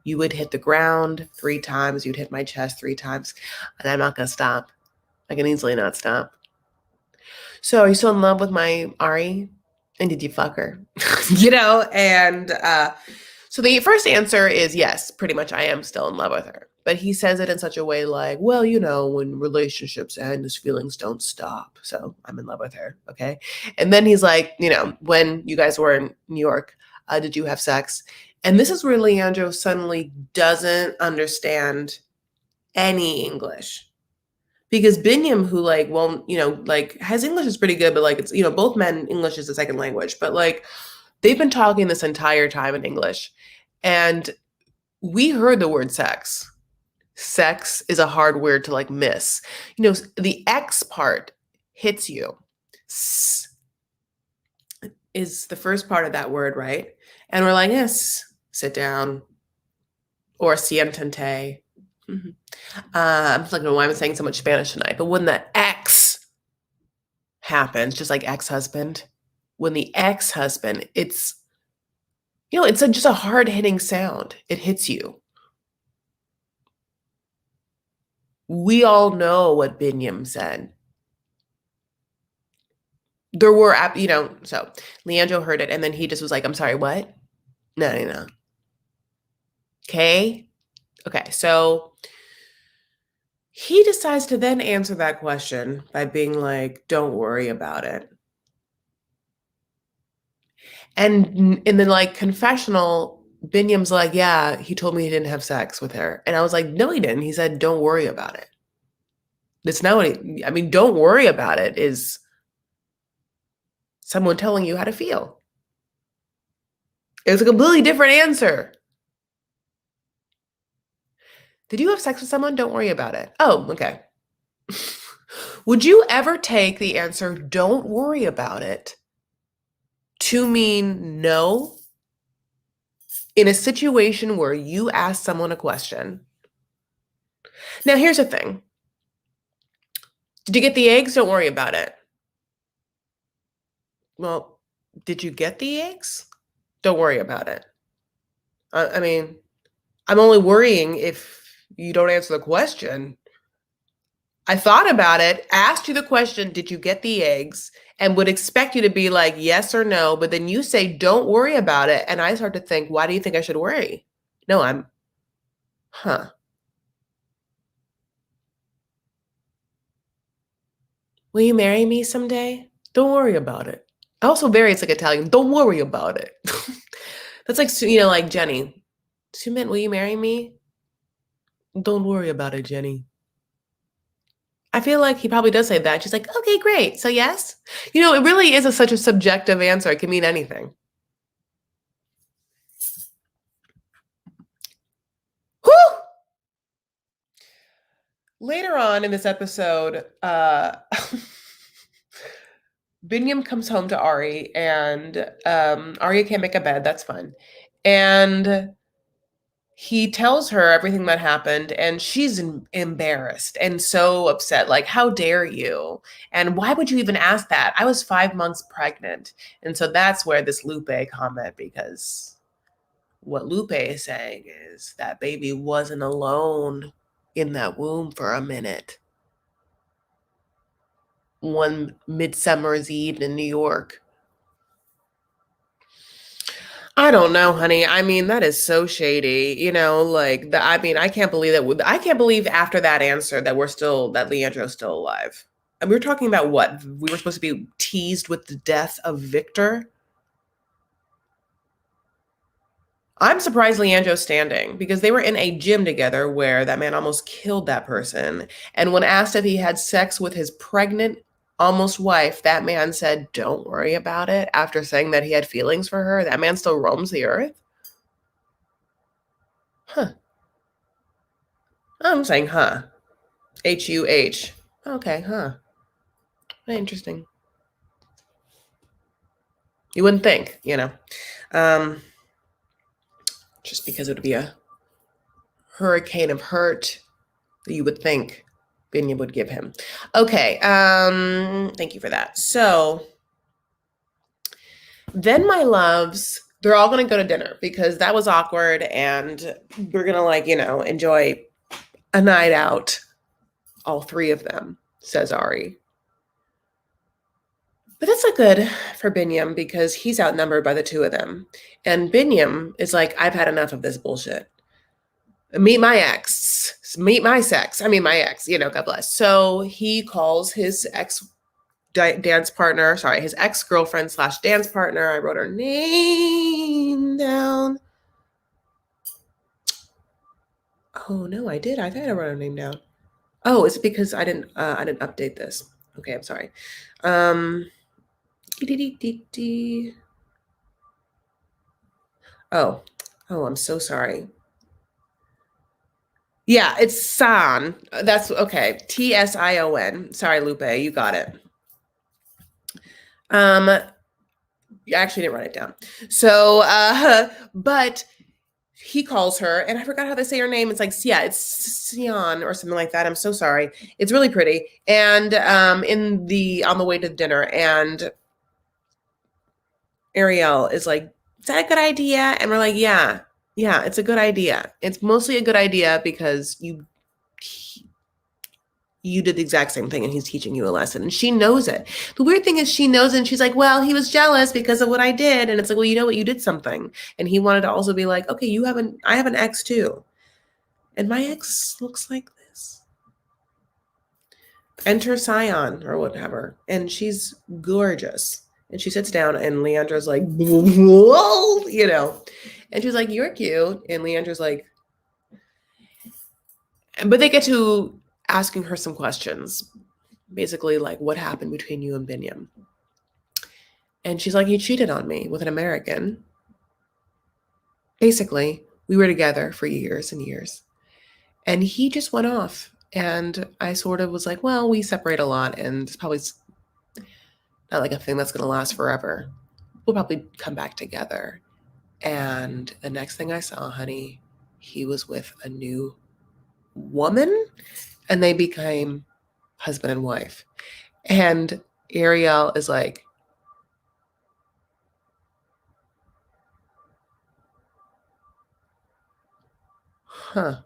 You would hit the ground 3 times. You'd hit my chest 3 times. And I'm not going to stop. I can easily not stop. So are you still in love with my Ari? And did you fuck her? And so the first answer is yes, pretty much I am still in love with her. But he says it in such a way like, well, when relationships end, his feelings don't stop. So I'm in love with her. Okay. And then he's like, when you guys were in New York, did you have sex? And this is where Leandro suddenly doesn't understand any English. Because Binyam, who like, well, has English is pretty good, but like it's, both men, English is a second language, but like they've been talking this entire time in English. And we heard the word sex. Sex is a hard word to like miss. The X part hits you. S is the first part of that word, right? And we're like, yes, sit down, or siéntate. Mm-hmm. I'm just like, why am I saying so much Spanish tonight? But when the X happens, just like ex-husband, when the ex-husband, it's, it's just a hard-hitting sound. It hits you. We all know what Binyam said. There were, so Leandro heard it, and then he just was like, I'm sorry, what? No. Okay, so he decides to then answer that question by being like, don't worry about it. And in the like confessional, Binyam's like, yeah, he told me he didn't have sex with her. And I was like, no, he didn't. He said, don't worry about it. That's not what I mean, don't worry about it is someone telling you how to feel. It was a completely different answer. Did you have sex with someone? Don't worry about it. Oh, okay. Would you ever take the answer, don't worry about it, to mean no in a situation where you ask someone a question? Now, here's the thing. Did you get the eggs? Don't worry about it. Well, did you get the eggs? Don't worry about it. I mean, I'm only worrying if you don't answer the question. I thought about it, asked you the question, did you get the eggs? And would expect you to be like, yes or no. But then you say, don't worry about it. And I start to think, why do you think I should worry? No, huh. Will you marry me someday? Don't worry about it. Also, it's like Italian. Don't worry about it. That's like, like Jenny. Sumit, will you marry me? Don't worry about it, Jenny. I feel like he probably does say that. She's like, okay, great. So yes. It really is such a subjective answer. It can mean anything. Whew! Later on in this episode, Binyam comes home to Ari, and Arya can't make a bed. That's fun. And he tells her everything that happened, and she's embarrassed and so upset. Like, how dare you? And why would you even ask that? I was 5 months pregnant. And so that's where this Lupe comment, because what Lupe is saying is that baby wasn't alone in that womb for a minute. One midsummer's eve in New York. I don't know, honey. I mean, that is so shady. I can't believe that. I can't believe after that answer that Leandro's still alive. And we were talking about what? We were supposed to be teased with the death of Victor. I'm surprised Leandro's standing, because they were in a gym together where that man almost killed that person. And when asked if he had sex with his pregnant almost wife, that man said, don't worry about it. After saying that he had feelings for her, that man still roams the earth. Huh. I'm saying, huh. H-U-H. Okay, huh. Interesting. You wouldn't think, just because it would be a hurricane of hurt that you would think Binyam would give him. Okay, thank you for that. So then my loves, they're all going to go to dinner because that was awkward, and we're going to enjoy a night out, all three of them, says Ari. But that's not good for Binyam because he's outnumbered by the two of them. And Binyam is like, I've had enough of this bullshit. Meet my ex. Meet my sex. I mean, my ex, God bless. So he calls his dance partner, his ex-girlfriend / dance partner. I wrote her name down. Oh, no, I did. I thought I wrote her name down. Oh, it's because I didn't update this. Okay, I'm sorry. Oh, I'm so sorry. Yeah, it's San. That's okay. Tsion. Sorry, Lupe, you got it. You actually didn't write it down. So, but he calls her, and I forgot how they say her name. It's like, yeah, it's Sion or something like that. I'm so sorry. It's really pretty. And on the way to dinner, and Ariel is like, is that a good idea? And we're like, yeah, it's a good idea. It's mostly a good idea because you did the exact same thing and he's teaching you a lesson, and she knows it. The weird thing is she knows it, and she's like, well, he was jealous because of what I did. And it's like, well, you know what? You did something. And he wanted to also be like, okay, I have an ex too. And my ex looks like this. Enter Sion or whatever. And she's gorgeous. And she sits down and Leandra's like, you know. And she's like, you're cute. And Leandra's like, but they get to asking her some questions. Basically, like, what happened between you and Binyam? And she's like, he cheated on me with an American. Basically, we were together for years and years. And he just went off. And I sort of was like, well, we separate a lot. And it's probably not like a thing that's going to last forever. We'll probably come back together. And the next thing I saw, honey, he was with a new woman. And they became husband and wife. And Ariel is like, huh.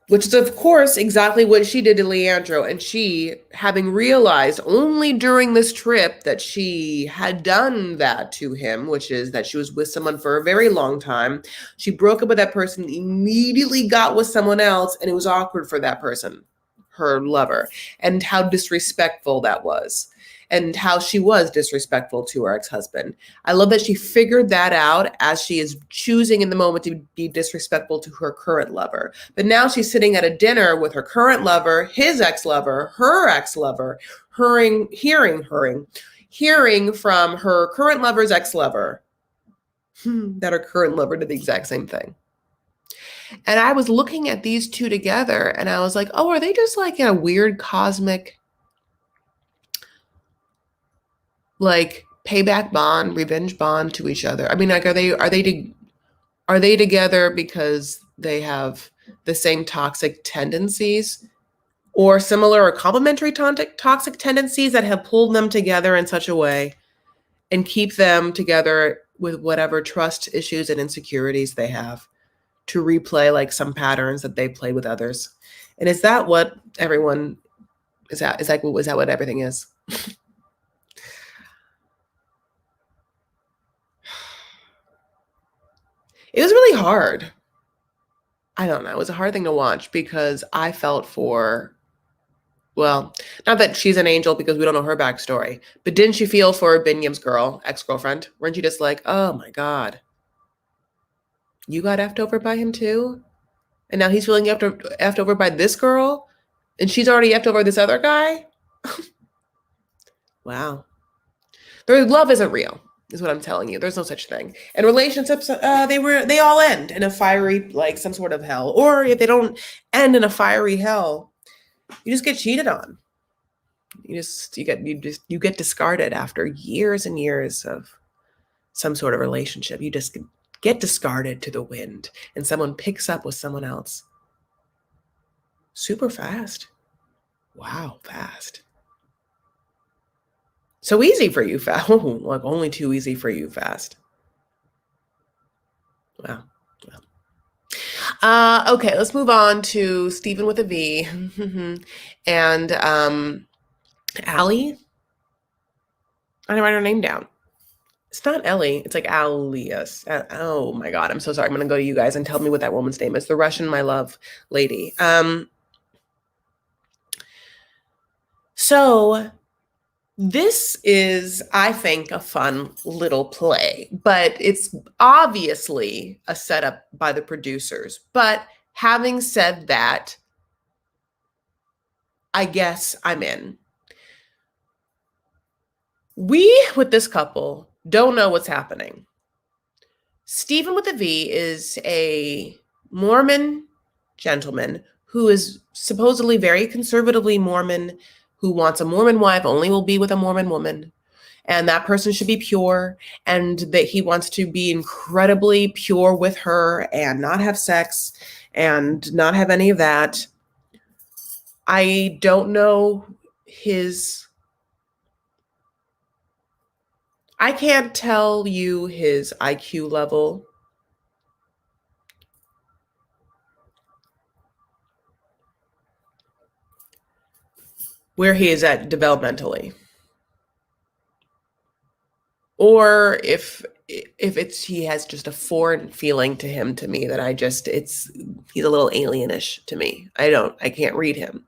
Which is, of course, exactly what she did to Leandro. And she, having realized only during this trip that she had done that to him, which is that she was with someone for a very long time, she broke up with that person, immediately got with someone else, and it was awkward for that person, her lover, and how disrespectful that was. And how she was disrespectful to her ex-husband. I love that she figured that out as she is choosing in the moment to be disrespectful to her current lover. But now she's sitting at a dinner with her current lover, his ex-lover, her ex-lover, hearing from her current lover's ex-lover that her current lover did the exact same thing. And I was looking at these two together and I was like, oh, are they just like in a weird cosmic like payback bond, revenge bond to each other? I mean, like, are they together because they have the same toxic tendencies or similar or complementary toxic tendencies that have pulled them together in such a way and keep them together with whatever trust issues and insecurities they have to replay like some patterns that they play with others? And is that what everyone is that? Is that what everything is? It was really hard. I don't know. It was a hard thing to watch because I felt for, well, not that she's an angel because we don't know her backstory, but didn't you feel for Binyam's ex-girlfriend? Weren't you just like, oh my God, you got effed over by him too? And now he's feeling effed over by this girl? And she's already effed over this other guy? Wow. Their love isn't real, is what I'm telling you. There's no such thing. And relationships, they all end in a fiery, like some sort of hell. Or if they don't end in a fiery hell, you just get cheated on. You get discarded after years and years of some sort of relationship. You just get discarded to the wind, and someone picks up with someone else. Super fast. Wow, fast. So easy for you, fast. Like only too easy for you, fast. Wow. Okay, let's move on to Stephen with a V. And Allie. I didn't write her name down. It's not Ellie. It's like Alias. Oh my God. I'm so sorry. I'm going to go to you guys and tell me what that woman's name is. The Russian, my love lady. So this is, I think, a fun little play, but it's obviously a setup by the producers. But having said that, I guess I'm in. We, with this couple, don't know what's happening. Stephen with a V is a Mormon gentleman who is supposedly very conservatively Mormon, who wants a Mormon wife, only will be with a Mormon woman. And that person should be pure, and that he wants to be incredibly pure with her and not have sex and not have any of that. I don't know I can't tell you his IQ level. Where he is at developmentally. Or if he has just a foreign feeling to him, to me, that he's a little alienish to me. I can't read him.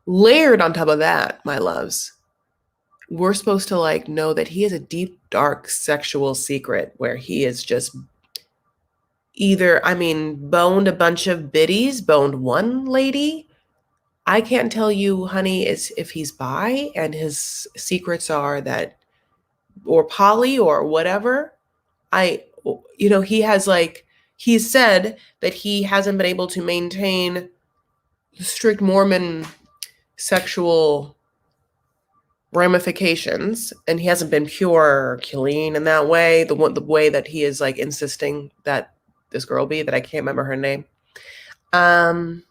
Layered on top of that, my loves, we're supposed to like know that he has a deep, dark sexual secret where he is just either, I mean, boned a bunch of biddies, boned one lady. I can't tell you, honey, is if he's bi and his secrets are that, or poly or whatever. I, he has like, he said that he hasn't been able to maintain strict Mormon sexual ramifications, and he hasn't been pure or clean in that way. The way that he is like insisting that this girl be, that I can't remember her name. I'm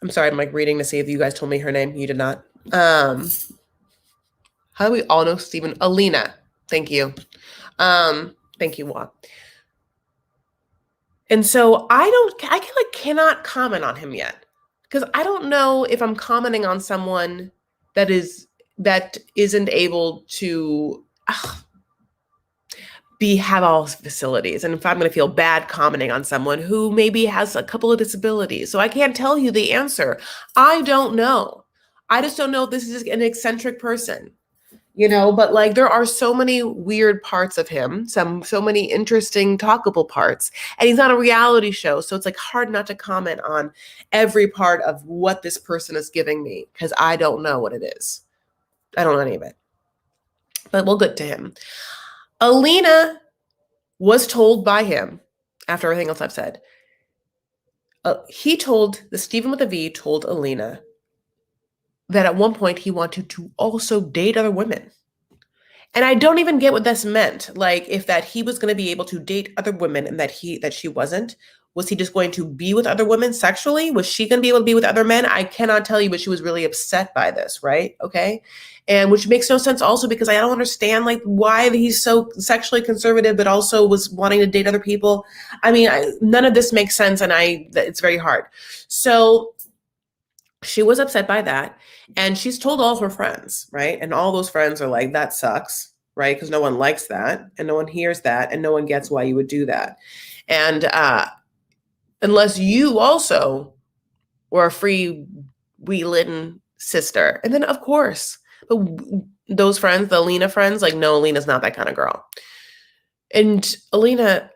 sorry, I'm like reading to see if you guys told me her name. You did not. How do we all know Stephen? Alina. Thank you. Thank you, Wa. And so I like cannot comment on him yet because I don't know if I'm commenting on someone that isn't able to have all facilities, and if I'm going to feel bad commenting on someone who maybe has a couple of disabilities. So I can't tell you the answer. I don't know. I just don't know if this is an eccentric person. But like there are so many weird parts of him, so many interesting talkable parts, and he's on a reality show, so it's like hard not to comment on every part of what this person is giving me because I don't know what it is. I don't know any of it, but we'll get to him. Alina was told by him, after everything else I've said, the Stephen with a V told Alina that at one point he wanted to also date other women. And I don't even get what this meant. Like, if that he was going to be able to date other women and that she wasn't. Was he just going to be with other women sexually? Was she going to be able to be with other men? I cannot tell you, but she was really upset by this, right? Okay. And which makes no sense also because I don't understand like why he's so sexually conservative, but also was wanting to date other people. I mean, none of this makes sense, and it's very hard. So she was upset by that, and she's told all her friends, right? And all those friends are like, that sucks, right? Because no one likes that, and no one hears that, and no one gets why you would do that. And unless you also were a free wheelin' sister. And then of course, those friends, the Alina friends, like, no, Alina's not that kind of girl. And Alina,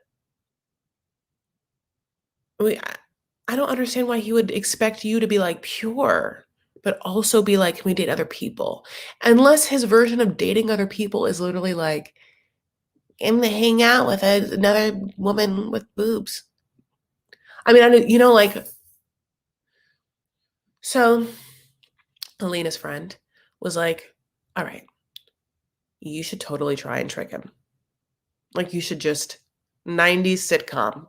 I don't understand why he would expect you to be like pure, but also be like, can we date other people? Unless his version of dating other people is literally like, I'm gonna hang out with another woman with boobs. I mean, like, so Alina's friend was like, all right, you should totally try and trick him. Like, you should just 90s sitcom.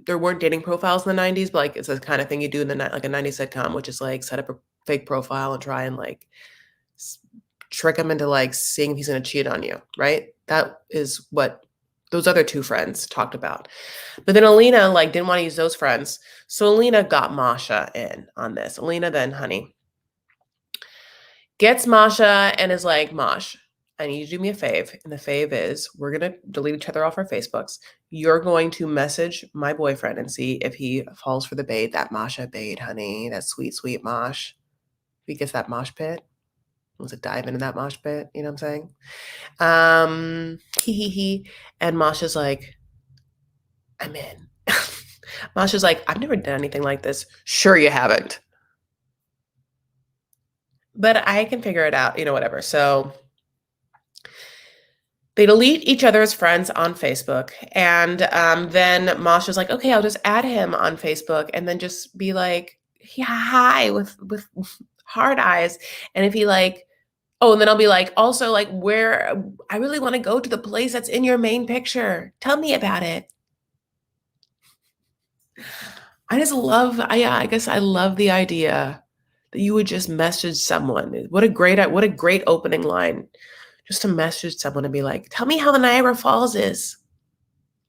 There weren't dating profiles in the 90s, but like it's the kind of thing you do in like a 90s sitcom, which is like set up a fake profile and try and like trick him into like seeing if he's going to cheat on you, right? That is what those other two friends talked about. But then Alina like didn't want to use those friends. So Alina got Masha in on this. Alina then, honey, gets Masha and is like, Mosh, I need you to do me a fave. And the fave is we're going to delete each other off our Facebooks. You're going to message my boyfriend and see if he falls for the bait, that Masha bait, honey, that sweet, sweet Mosh. If he gets that mosh pit, wants to dive into that mosh pit, you know what I'm saying? He. And Masha's like, I'm in. Masha's like, I've never done anything like this. Sure you haven't. But I can figure it out, whatever. So they delete each other as friends on Facebook. And then Masha's like, okay, I'll just add him on Facebook and then just be like, yeah, hi, with hard eyes. And if he like, oh, and then I'll be like, also like, where I really want to go to the place that's in your main picture. Tell me about it. I just love, I guess I love the idea that you would just message someone. What a great opening line. Just to message someone and be like, tell me how the Niagara Falls is.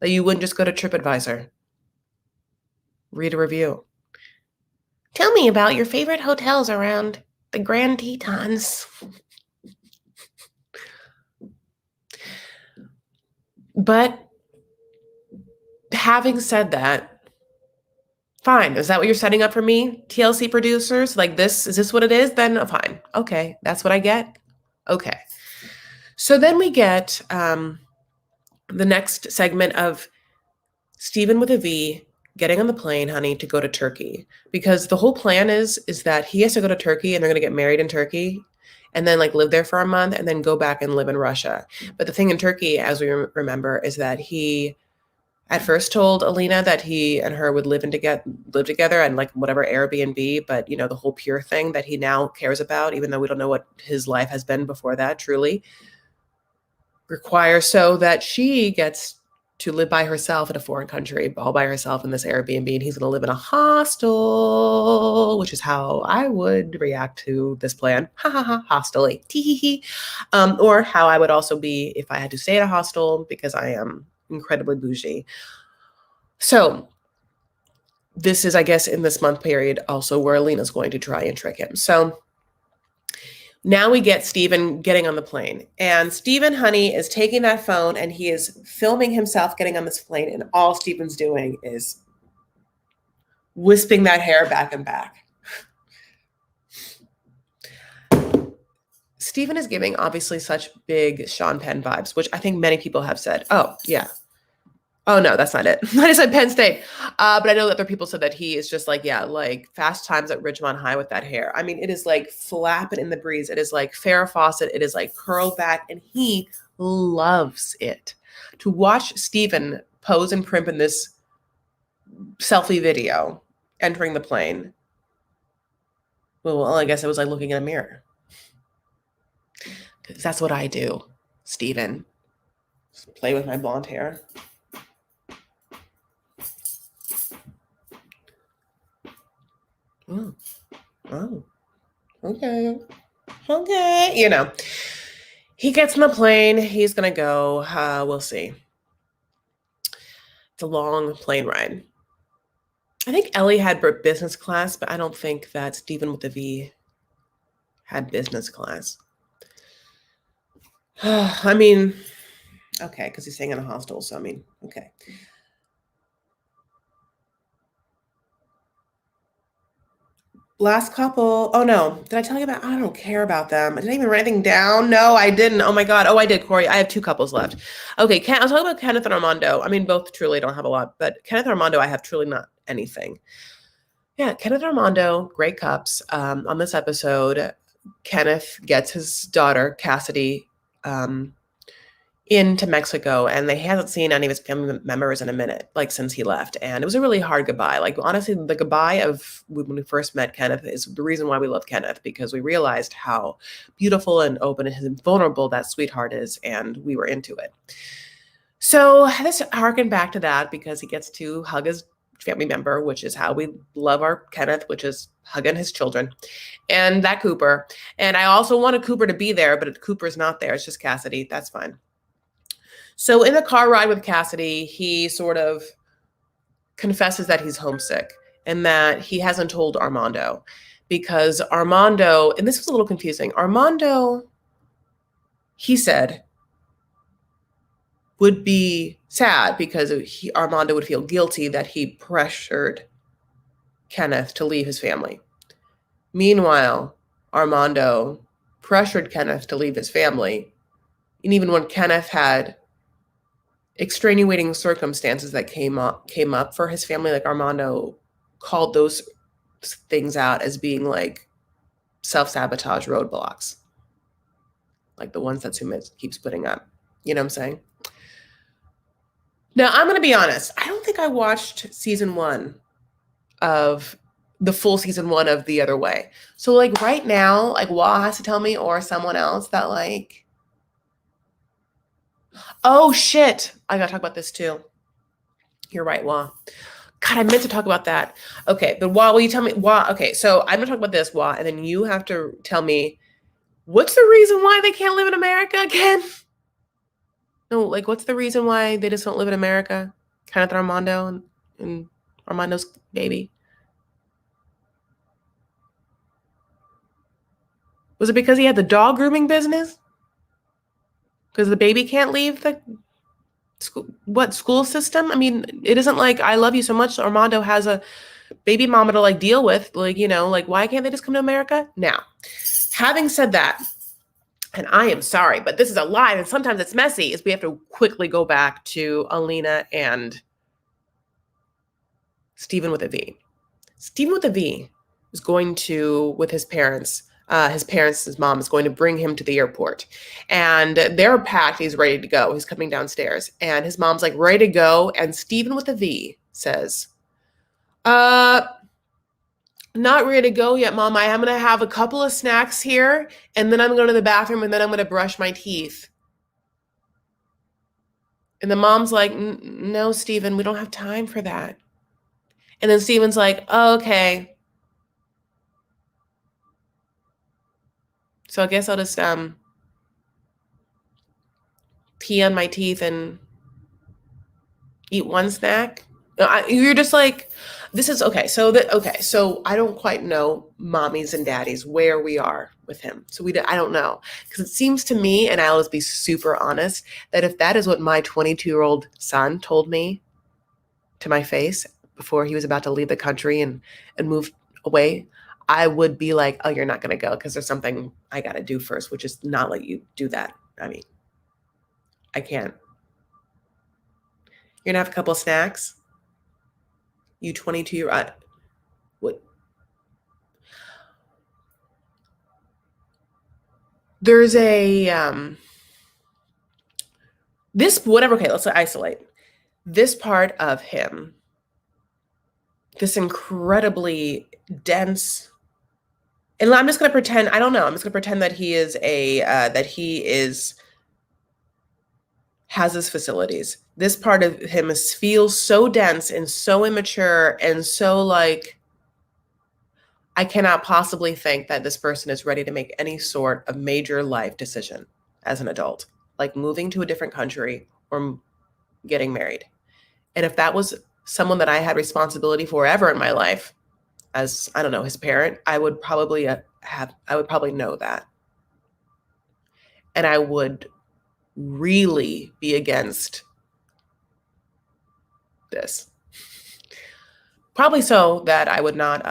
That you wouldn't just go to TripAdvisor. Read a review. Tell me about your favorite hotels around the Grand Tetons. But having said that, Fine. Is that what you're setting up for me, TLC producers? Like this, is this what it is? Then fine. Okay, that's what I get. Okay. So then we get the next segment of Stephen with a V getting on the plane, honey, to go to Turkey. Because the whole plan is that he has to go to Turkey and they're going to get married in Turkey and then like live there for a month and then go back and live in Russia. But the thing in Turkey, as we remember, is that he at first told Alina that he and her would live together and like whatever Airbnb, but you know, the whole pure thing that he now cares about, even though we don't know what his life has been before that, truly requires so that she gets to live by herself in a foreign country, all by herself in this Airbnb, and he's going to live in a hostel, which is how I would react to this plan. Ha ha ha, hostily, tee or how I would also be if I had to stay at a hostel because I am incredibly bougie. So this is, I guess, in this month period also where Alina's going to try and trick him. So now we get Stephen getting on the plane, and Stephen, honey, is taking that phone and he is filming himself getting on this plane, and all Stephen's doing is wisping that hair back and back. Stephen is giving obviously such big Sean Penn vibes, which I think many people have said, oh, yeah. Oh, no, that's not it. I said Penn State. But I know that other people said that he is just like, yeah, like Fast Times at Ridgemont High with that hair. I mean, it is like flapping in the breeze. It is like Farrah Fawcett. It is like curled back, and he loves it. To watch Stephen pose and primp in this selfie video entering the plane. Well, I guess it was like looking in a mirror. Because that's what I do, Stephen. Just play with my blonde hair. Oh, okay. You know, he gets on the plane. He's going to go. We'll see. It's a long plane ride. I think Ellie had business class, but I don't think that Stephen with the V had business class. I mean, okay, because he's staying in a hostel. So, I mean, okay. Last couple. Oh, no. Did I tell you about? I don't care about them. Did I even write anything down? No, I didn't. Oh, my God. Oh, I did, Corey. I have 2 couples left. Okay, I'll talk about Kenneth and Armando. I mean, both truly don't have a lot, but Kenneth and Armando, I have truly not anything. Yeah, Kenneth and Armando, great cups. On this episode, Kenneth gets his daughter, Cassidy, into Mexico, and they hasn't seen any of his family members in a minute, like since he left. And it was a really hard goodbye. Like, honestly, the goodbye of when we first met Kenneth is the reason why we love Kenneth, because we realized how beautiful and open and vulnerable that sweetheart is, and we were into it. So this harkened back to that because he gets to hug his family member, which is how we love our Kenneth, which is hugging his children, and that Cooper. And I also wanted Cooper to be there, but Cooper's not there. It's just Cassidy. That's fine. So in the car ride with Cassidy, he sort of confesses that he's homesick and that he hasn't told Armando because Armando, and this was a little confusing, Armando, he said, would be sad because Armando would feel guilty that he pressured Kenneth to leave his family. Meanwhile, Armando pressured Kenneth to leave his family. And even when Kenneth had extenuating circumstances that came up for his family, like Armando called those things out as being like self-sabotage roadblocks, like the ones that Sumit keeps putting up. You know what I'm saying? Now, I'm going to be honest. I don't think I watched season 1 of the full season 1 of The Other Way. So like right now, like Wah has to tell me, or someone else, that like, oh shit, I gotta talk about this too. You're right, Wah. God, I meant to talk about that. Okay, but Wah, will you tell me? Wah, okay, so I'm gonna talk about this, Wah, and then you have to tell me what's the reason why they can't live in America again? No, like what's the reason why they just don't live in America? Kenneth and Armando and Armando's baby. Was it because he had the dog grooming business? Because the baby can't leave the school system? I mean, it isn't like I love you so much. Armando has a baby mama to like deal with. Like, like why can't they just come to America? Now, having said that, and I am sorry, but this is a lie, and sometimes it's messy, is we have to quickly go back to Alina and Stephen with a V. Stephen with a V is going to, with his parents, his mom is going to bring him to the airport. And they're packed. He's ready to go. He's coming downstairs. And his mom's like, ready to go. And Stephen with a V says, not ready to go yet, Mom. I am going to have a couple of snacks here. And then I'm going to the bathroom. And then I'm going to brush my teeth. And the mom's like, no, Stephen, we don't have time for that. And then Stephen's like, oh, okay. So I guess I'll just pee on my teeth and eat one snack. You're just like, this is okay. So I don't quite know mommies and daddies where we are with him. So I don't know, because it seems to me, and I'll just be super honest, that if that is what my 22-year-old son told me to my face before he was about to leave the country and move away, I would be like, oh, you're not going to go because there's something I got to do first, which is not let you do that. I mean, I can't. You're going to have a couple of snacks? You 22-year-old. What? There's a, okay, let's isolate. This part of him, this incredibly dense, and I'm just going to pretend, I don't know, I'm just going to pretend that he is has his facilities. This part of him feels so dense and so immature and so like, I cannot possibly think that this person is ready to make any sort of major life decision as an adult, like moving to a different country or getting married. And if that was someone that I had responsibility for ever in my life, as, I don't know, his parent, I would probably know that. And I would really be against this. Probably so that I would not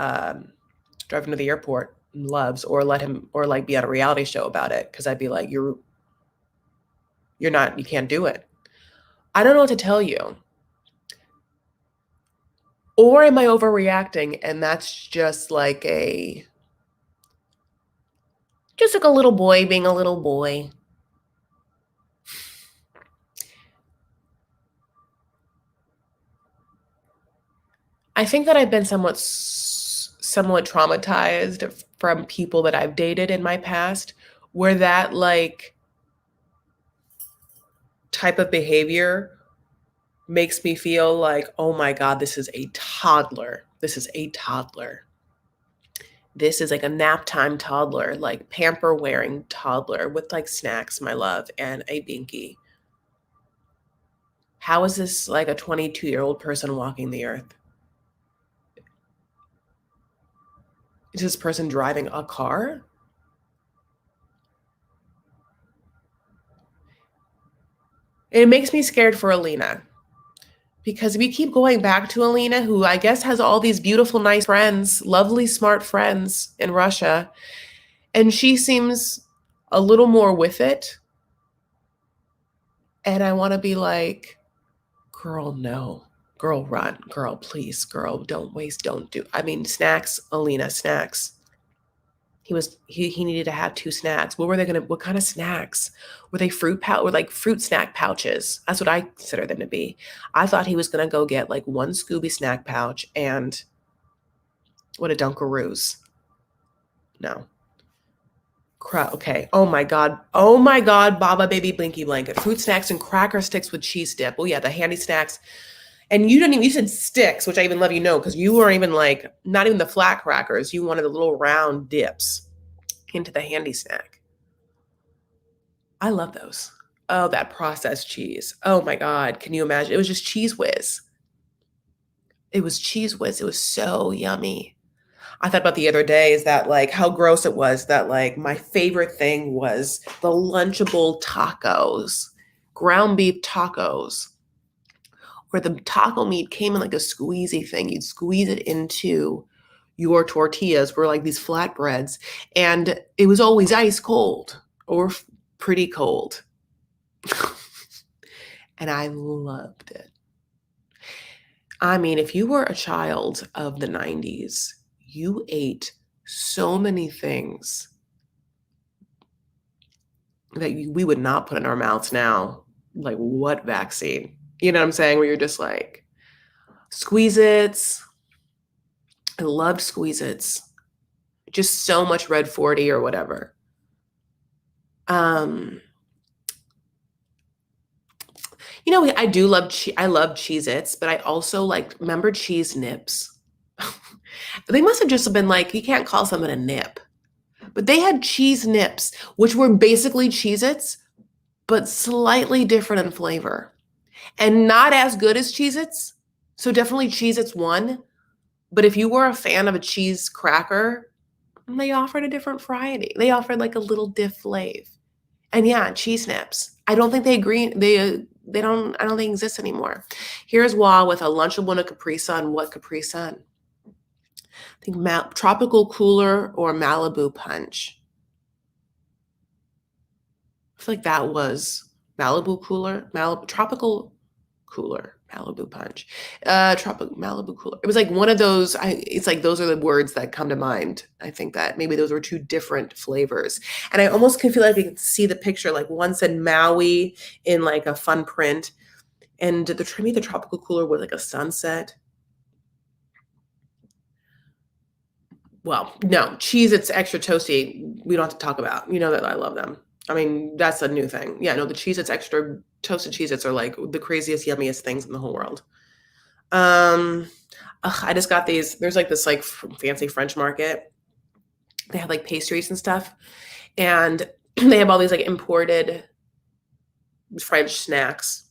drive him to the airport in Loves or let him, or like be on a reality show about it. Cause I'd be like, you can't do it. I don't know what to tell you. Or am I overreacting? And that's just like a little boy being a little boy. I think that I've been somewhat traumatized from people that I've dated in my past, where that like type of behavior makes me feel like, oh my God, this is a toddler. This is a toddler. This is like a nap time toddler, like pamper wearing toddler with like snacks, my love, and a binky. How is this like a 22-year-old person walking the earth? Is this person driving a car? It makes me scared for Alina, because we keep going back to Alina, who I guess has all these beautiful, nice friends, lovely, smart friends in Russia. And she seems a little more with it. And I want to be like, girl, no. Girl, run. Girl, please. Girl, don't waste. Don't do. I mean, snacks, Alina, snacks. He needed to have 2 snacks. What kind of snacks? Were they fruit snack pouches? That's what I consider them to be. I thought he was going to go get like 1 Scooby snack pouch and what a Dunkaroos. No. Okay. Oh my God, Baba Baby Blinky Blanket. Fruit snacks and cracker sticks with cheese dip. Oh yeah, the handy snacks. And you said sticks, which I even love, because you weren't even like, not even the flat crackers. You wanted the little round dips into the handy snack. I love those. Oh, that processed cheese. Oh my God. Can you imagine? It was just Cheese Whiz. It was Cheese Whiz. It was so yummy. I thought about the other day is that like how gross it was that like my favorite thing was the Lunchable tacos, ground beef tacos, where the taco meat came in like a squeezy thing. You'd squeeze it into your tortillas, were like these flatbreads, and it was always ice cold or pretty cold. And I loved it. I mean, if you were a child of the 90s, you ate so many things that we would not put in our mouths now. Like, what vaccine? You know what I'm saying? Where you're just like, Squeeze-Its. I loved Squeeze-Its. Just so much Red 40 or whatever. You know, I do love I love Cheez-Its, but I also remember Cheese Nips. They must have just been like, you can't call something a nip. But they had Cheese Nips, which were basically Cheez-Its, but slightly different in flavor. And not as good as Cheez-Its. So definitely Cheez-Its won. But if you were a fan of a cheese cracker, they offered a different variety. They offered like a little diff flavor. And yeah, Cheese Nips. I don't think they agree. I don't think exist anymore. Here's Wah with a Lunchable and a Capri Sun. What Capri Sun? I think Tropical Cooler or Malibu Punch. I feel like that was Malibu Cooler, Tropical Cooler, Malibu Punch, Malibu Cooler. It was like one of those. It's like those are the words that come to mind. I think that maybe those were two different flavors, and I almost can feel like I can see the picture. Like one said Maui in like a fun print, and the Tropical Cooler was like a sunset. Well, no, Cheez-Its Extra Toasty, we don't have to talk about. You know that I love them. I mean, that's a new thing. Yeah, no, the Cheez-Its Extra Toasted Cheez-Its are like the craziest, yummiest things in the whole world. I just got these. There's like this like fancy French market. They have like pastries and stuff. And they have all these like imported French snacks.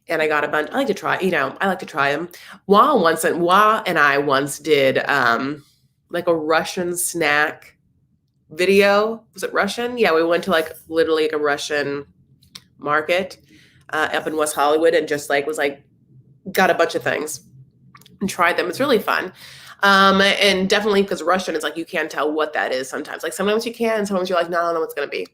And I got a bunch. I like to try, I like to try them. Wah and I once did like a Russian snack video. Was it Russian? Yeah, we went to like literally like a Russian market up in West Hollywood and just like was like got a bunch of things and tried them. It's really fun. And definitely because Russian is like you can't tell what that is sometimes. Like sometimes you can, sometimes you're like, no, I don't know what's gonna be.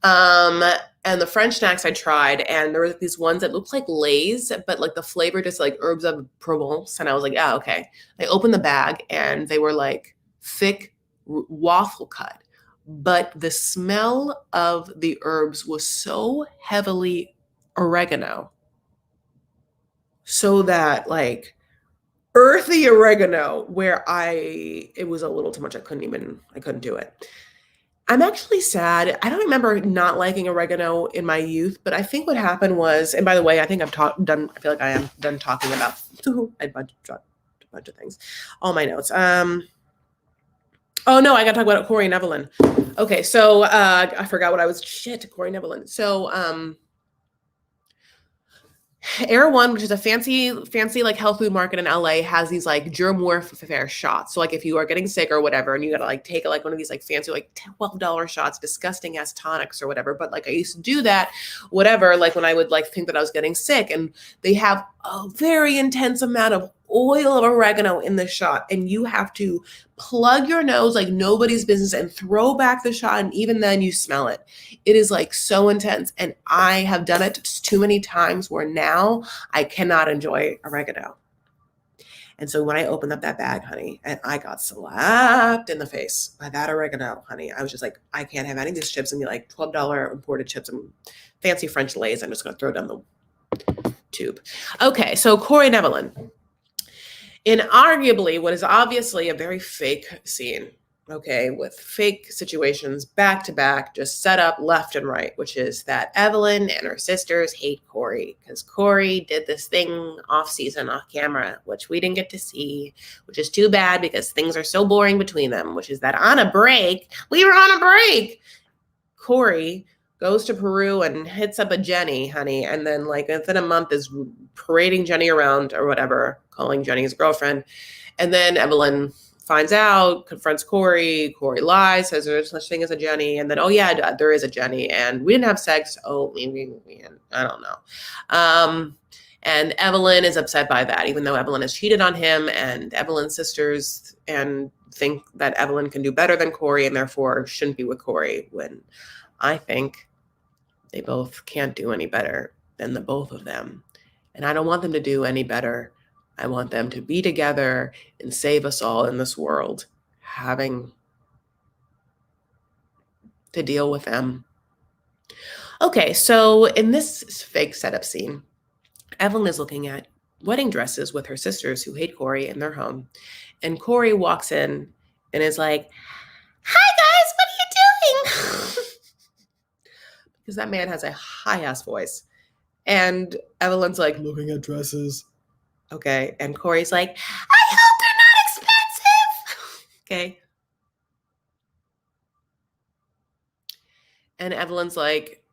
And the French snacks I tried, and there were these ones that looked like Lay's, but like the flavor just like herbs of Provence. And I was like, oh, okay. I opened the bag and they were like thick waffle cut. But the smell of the herbs was so heavily oregano. So that like earthy oregano where it was a little too much. I couldn't do it. I'm actually sad. I don't remember not liking oregano in my youth, but I think what happened was, and by the way, I think I feel like I am done talking about a bunch of things. All my notes. Oh no, I got to talk about Corey and Evelin. Okay, so I forgot what I was. Corey and Evelin. So Air One, which is a fancy like health food market in LA, has these like germ warfare shots. So like if you are getting sick or whatever, and you gotta like take like one of these like fancy like $12 shots, disgusting ass tonics or whatever. But like I used to do that, whatever. Like when I would like think that I was getting sick, and they have a very intense amount of oil of oregano in the shot, and you have to plug your nose like nobody's business and throw back the shot, and even then you smell it. It is like so intense, and I have done it just too many times where now I cannot enjoy oregano. And so when I opened up that bag, honey, and I got slapped in the face by that oregano, honey, I was just like, I can't have any of these chips and be like $12 imported chips and fancy French Lay's. I'm just going to throw down the tube. Okay, so Corey and Evelin. In arguably what is obviously a very fake scene, okay, with fake situations back to back, just set up left and right, which is that Evelin and her sisters hate Corey because Corey did this thing off season, off camera, which we didn't get to see, which is too bad because things are so boring between them, which is that on a break, we were on a break. Corey goes to Peru and hits up a Jenny, honey, and then like within a month is parading Jenny around or whatever, calling Jenny his girlfriend. And then Evelin finds out, confronts Corey. Corey lies, says there's such thing as a Jenny. And then, oh yeah, there is a Jenny. And we didn't have sex. Oh, maybe I don't know. And Evelin is upset by that, even though Evelin has cheated on him, and Evelin's sisters and think that Evelin can do better than Corey and therefore shouldn't be with Corey, when I think they both can't do any better than the both of them. And I don't want them to do any better. I want them to be together and save us all in this world, having to deal with them. Okay, so in this fake setup scene, Evelyn is looking at wedding dresses with her sisters who hate Corey in their home. And Corey walks in and is like, "Hi guys, what are you doing?" Because that man has a high-ass voice. And Evelyn's like, "Looking at dresses." Okay, and Corey's like, "I hope they're not expensive." Okay. And Evelyn's like,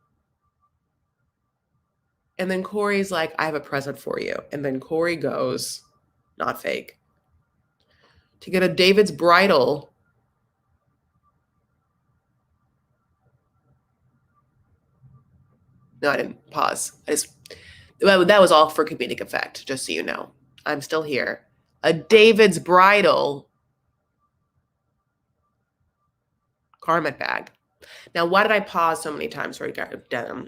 and then Corey's like, "I have a present for you." And then Corey goes, not fake, to get a David's bridal. No, I didn't pause. That was all for comedic effect, just so you know. I'm still here. A David's bridal garment bag. Now, why did I pause so many times for denim?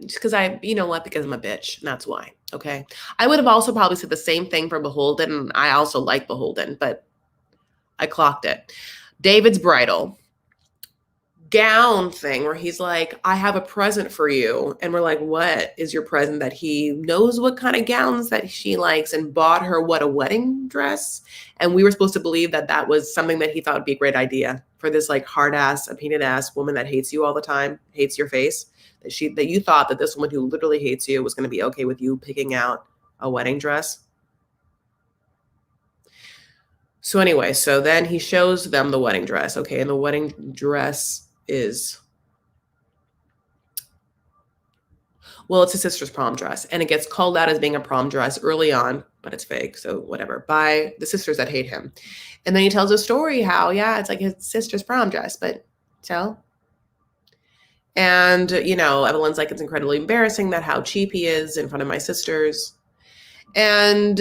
Just because you know what? Because I'm a bitch, and that's why. Okay. I would have also probably said the same thing for Beholden, and I also like Beholden, but I clocked it. David's bridal gown thing where he's like, "I have a present for you." And we're like, what is your present? That he knows what kind of gowns that she likes and bought her, what, a wedding dress? And we were supposed to believe that that was something that he thought would be a great idea for this like hard ass, opinionated ass woman that hates you all the time, hates your face, that you thought that this woman who literally hates you was going to be okay with you picking out a wedding dress. So anyway, so then he shows them the wedding dress. Okay. And the wedding dress is, well, it's a sister's prom dress, and it gets called out as being a prom dress early on, but it's fake, so whatever, by the sisters that hate him. And then he tells a story how, yeah, it's like his sister's prom dress, but so. And, you know, Evelyn's like, "It's incredibly embarrassing that how cheap he is in front of my sisters." And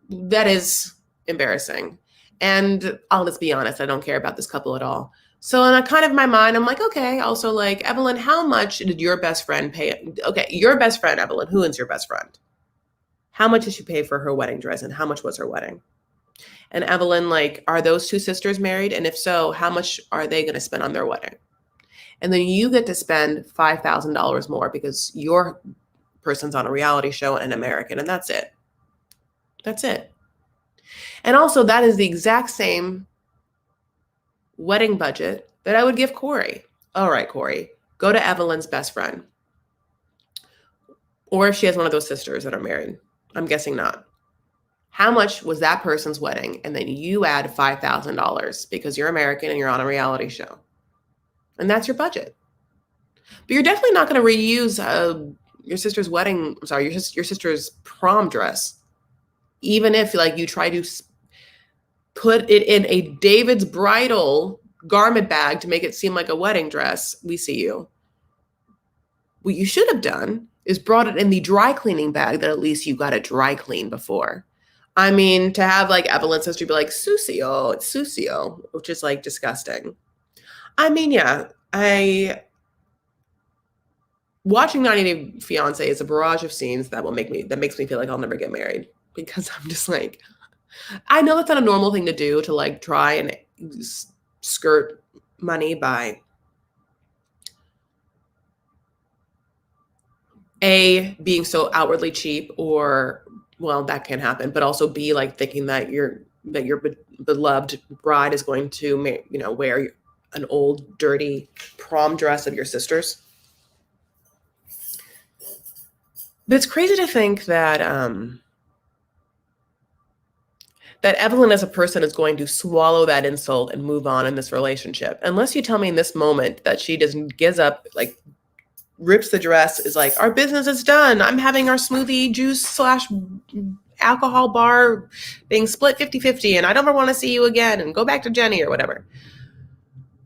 that is embarrassing. And I'll just be honest, I don't care about this couple at all. So in a kind of my mind, I'm like, okay, also like, Evelyn, how much did your best friend pay? Okay, your best friend, Evelyn, who is your best friend? How much did she pay for her wedding dress, and how much was her wedding? And Evelyn, like, are those two sisters married? And if so, how much are they going to spend on their wedding? And then you get to spend $5,000 more because your person's on a reality show and an American, and that's it. That's it. And also, that is the exact same wedding budget that I would give Corey. All right, Corey, go to Evelyn's best friend. Or if she has one of those sisters that are married. I'm guessing not. How much was that person's wedding? And then you add $5,000 because you're American and you're on a reality show. And that's your budget. But you're definitely not going to reuse your sister's wedding, sorry, your sister's prom dress. Even if like you try to put it in a David's bridal garment bag to make it seem like a wedding dress, we see you. What you should have done is brought it in the dry cleaning bag that at least you got it dry clean before. I mean, to have like Evelyn's sister be like, "Susio, it's Susio," which is like disgusting. I mean, yeah, watching 90 Day Fiancé is a barrage of scenes that makes me feel like I'll never get married, because I'm just like, I know that's not a normal thing to do, to like try and skirt money by A, being so outwardly cheap, or, well, that can happen, but also B, like thinking that your beloved bride is going to, you know, wear an old dirty prom dress of your sister's. But it's crazy to think that that Evelyn as a person is going to swallow that insult and move on in this relationship. Unless you tell me in this moment that she just gives up, like rips the dress, is like, "Our business is done. I'm having our smoothie juice / alcohol bar being split 50-50, and I don't ever want to see you again, and go back to Jenny," or whatever.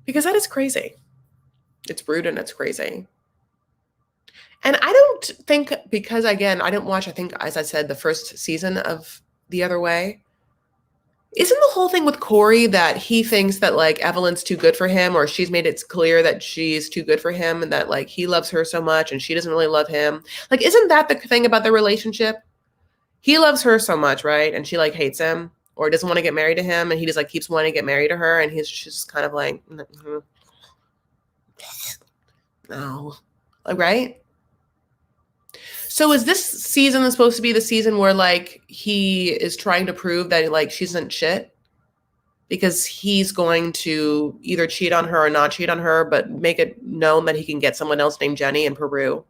Because that is crazy. It's rude and it's crazy. And I don't think, because again, I didn't watch, I think, as I said, the first season of The Other Way. Isn't the whole thing with Corey that he thinks that like Evelyn's too good for him, or she's made it clear that she's too good for him and that like he loves her so much and she doesn't really love him? Like, isn't that the thing about the relationship? He loves her so much, right? And she like hates him or doesn't want to get married to him, and he just like keeps wanting to get married to her, and he's just kind of like, no, like, right? So is this season supposed to be the season where like he is trying to prove that like she isn't shit? Because he's going to either cheat on her or not cheat on her, but make it known that he can get someone else named Jenny in Peru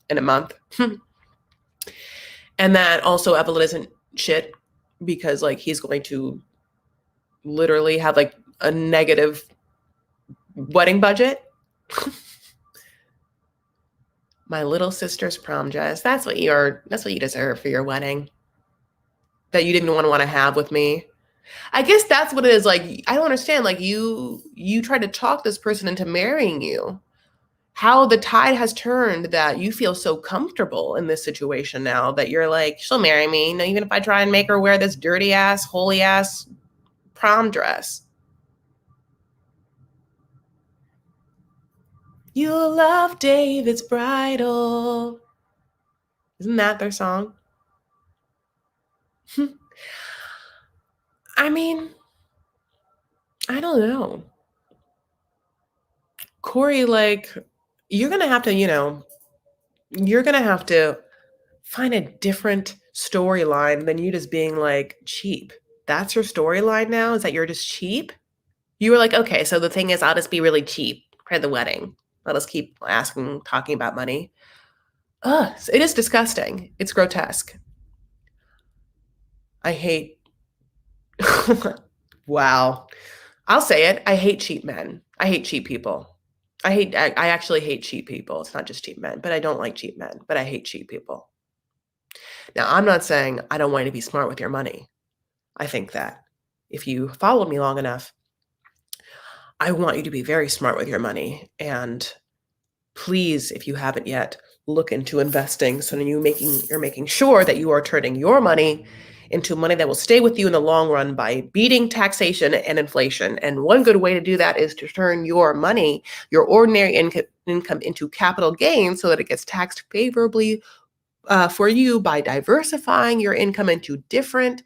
in a month. And that also Evelyn isn't shit because like he's going to literally have like a negative wedding budget. My little sister's prom dress. That's what you deserve for your wedding. That you didn't want to have with me. I guess that's what it is. Like, I don't understand. Like you tried to talk this person into marrying you. How the tide has turned that you feel so comfortable in this situation now that you're like, she'll marry me. No, even if I try and make her wear this dirty ass, holy ass prom dress. You'll love David's bridal. Isn't that their song? I mean, I don't know. Corey, like, you're going to have to, you're going to have to find a different storyline than you just being like cheap. That's your storyline now? Is that you're just cheap? You were like, okay, so the thing is, I'll just be really cheap for the wedding. Let us keep talking about money. Ugh, it is disgusting. It's grotesque. I hate, wow. I'll say it. I hate cheap men. I hate cheap people. I actually hate cheap people. It's not just cheap men, but I don't like cheap men, but I hate cheap people. Now, I'm not saying I don't want you to be smart with your money. I think that if you followed me long enough, I want you to be very smart with your money. And please, if you haven't yet, look into investing so that you're making sure that you are turning your money into money that will stay with you in the long run by beating taxation and inflation. And one good way to do that is to turn your money, your ordinary income into capital gains so that it gets taxed favorably for you by diversifying your income into different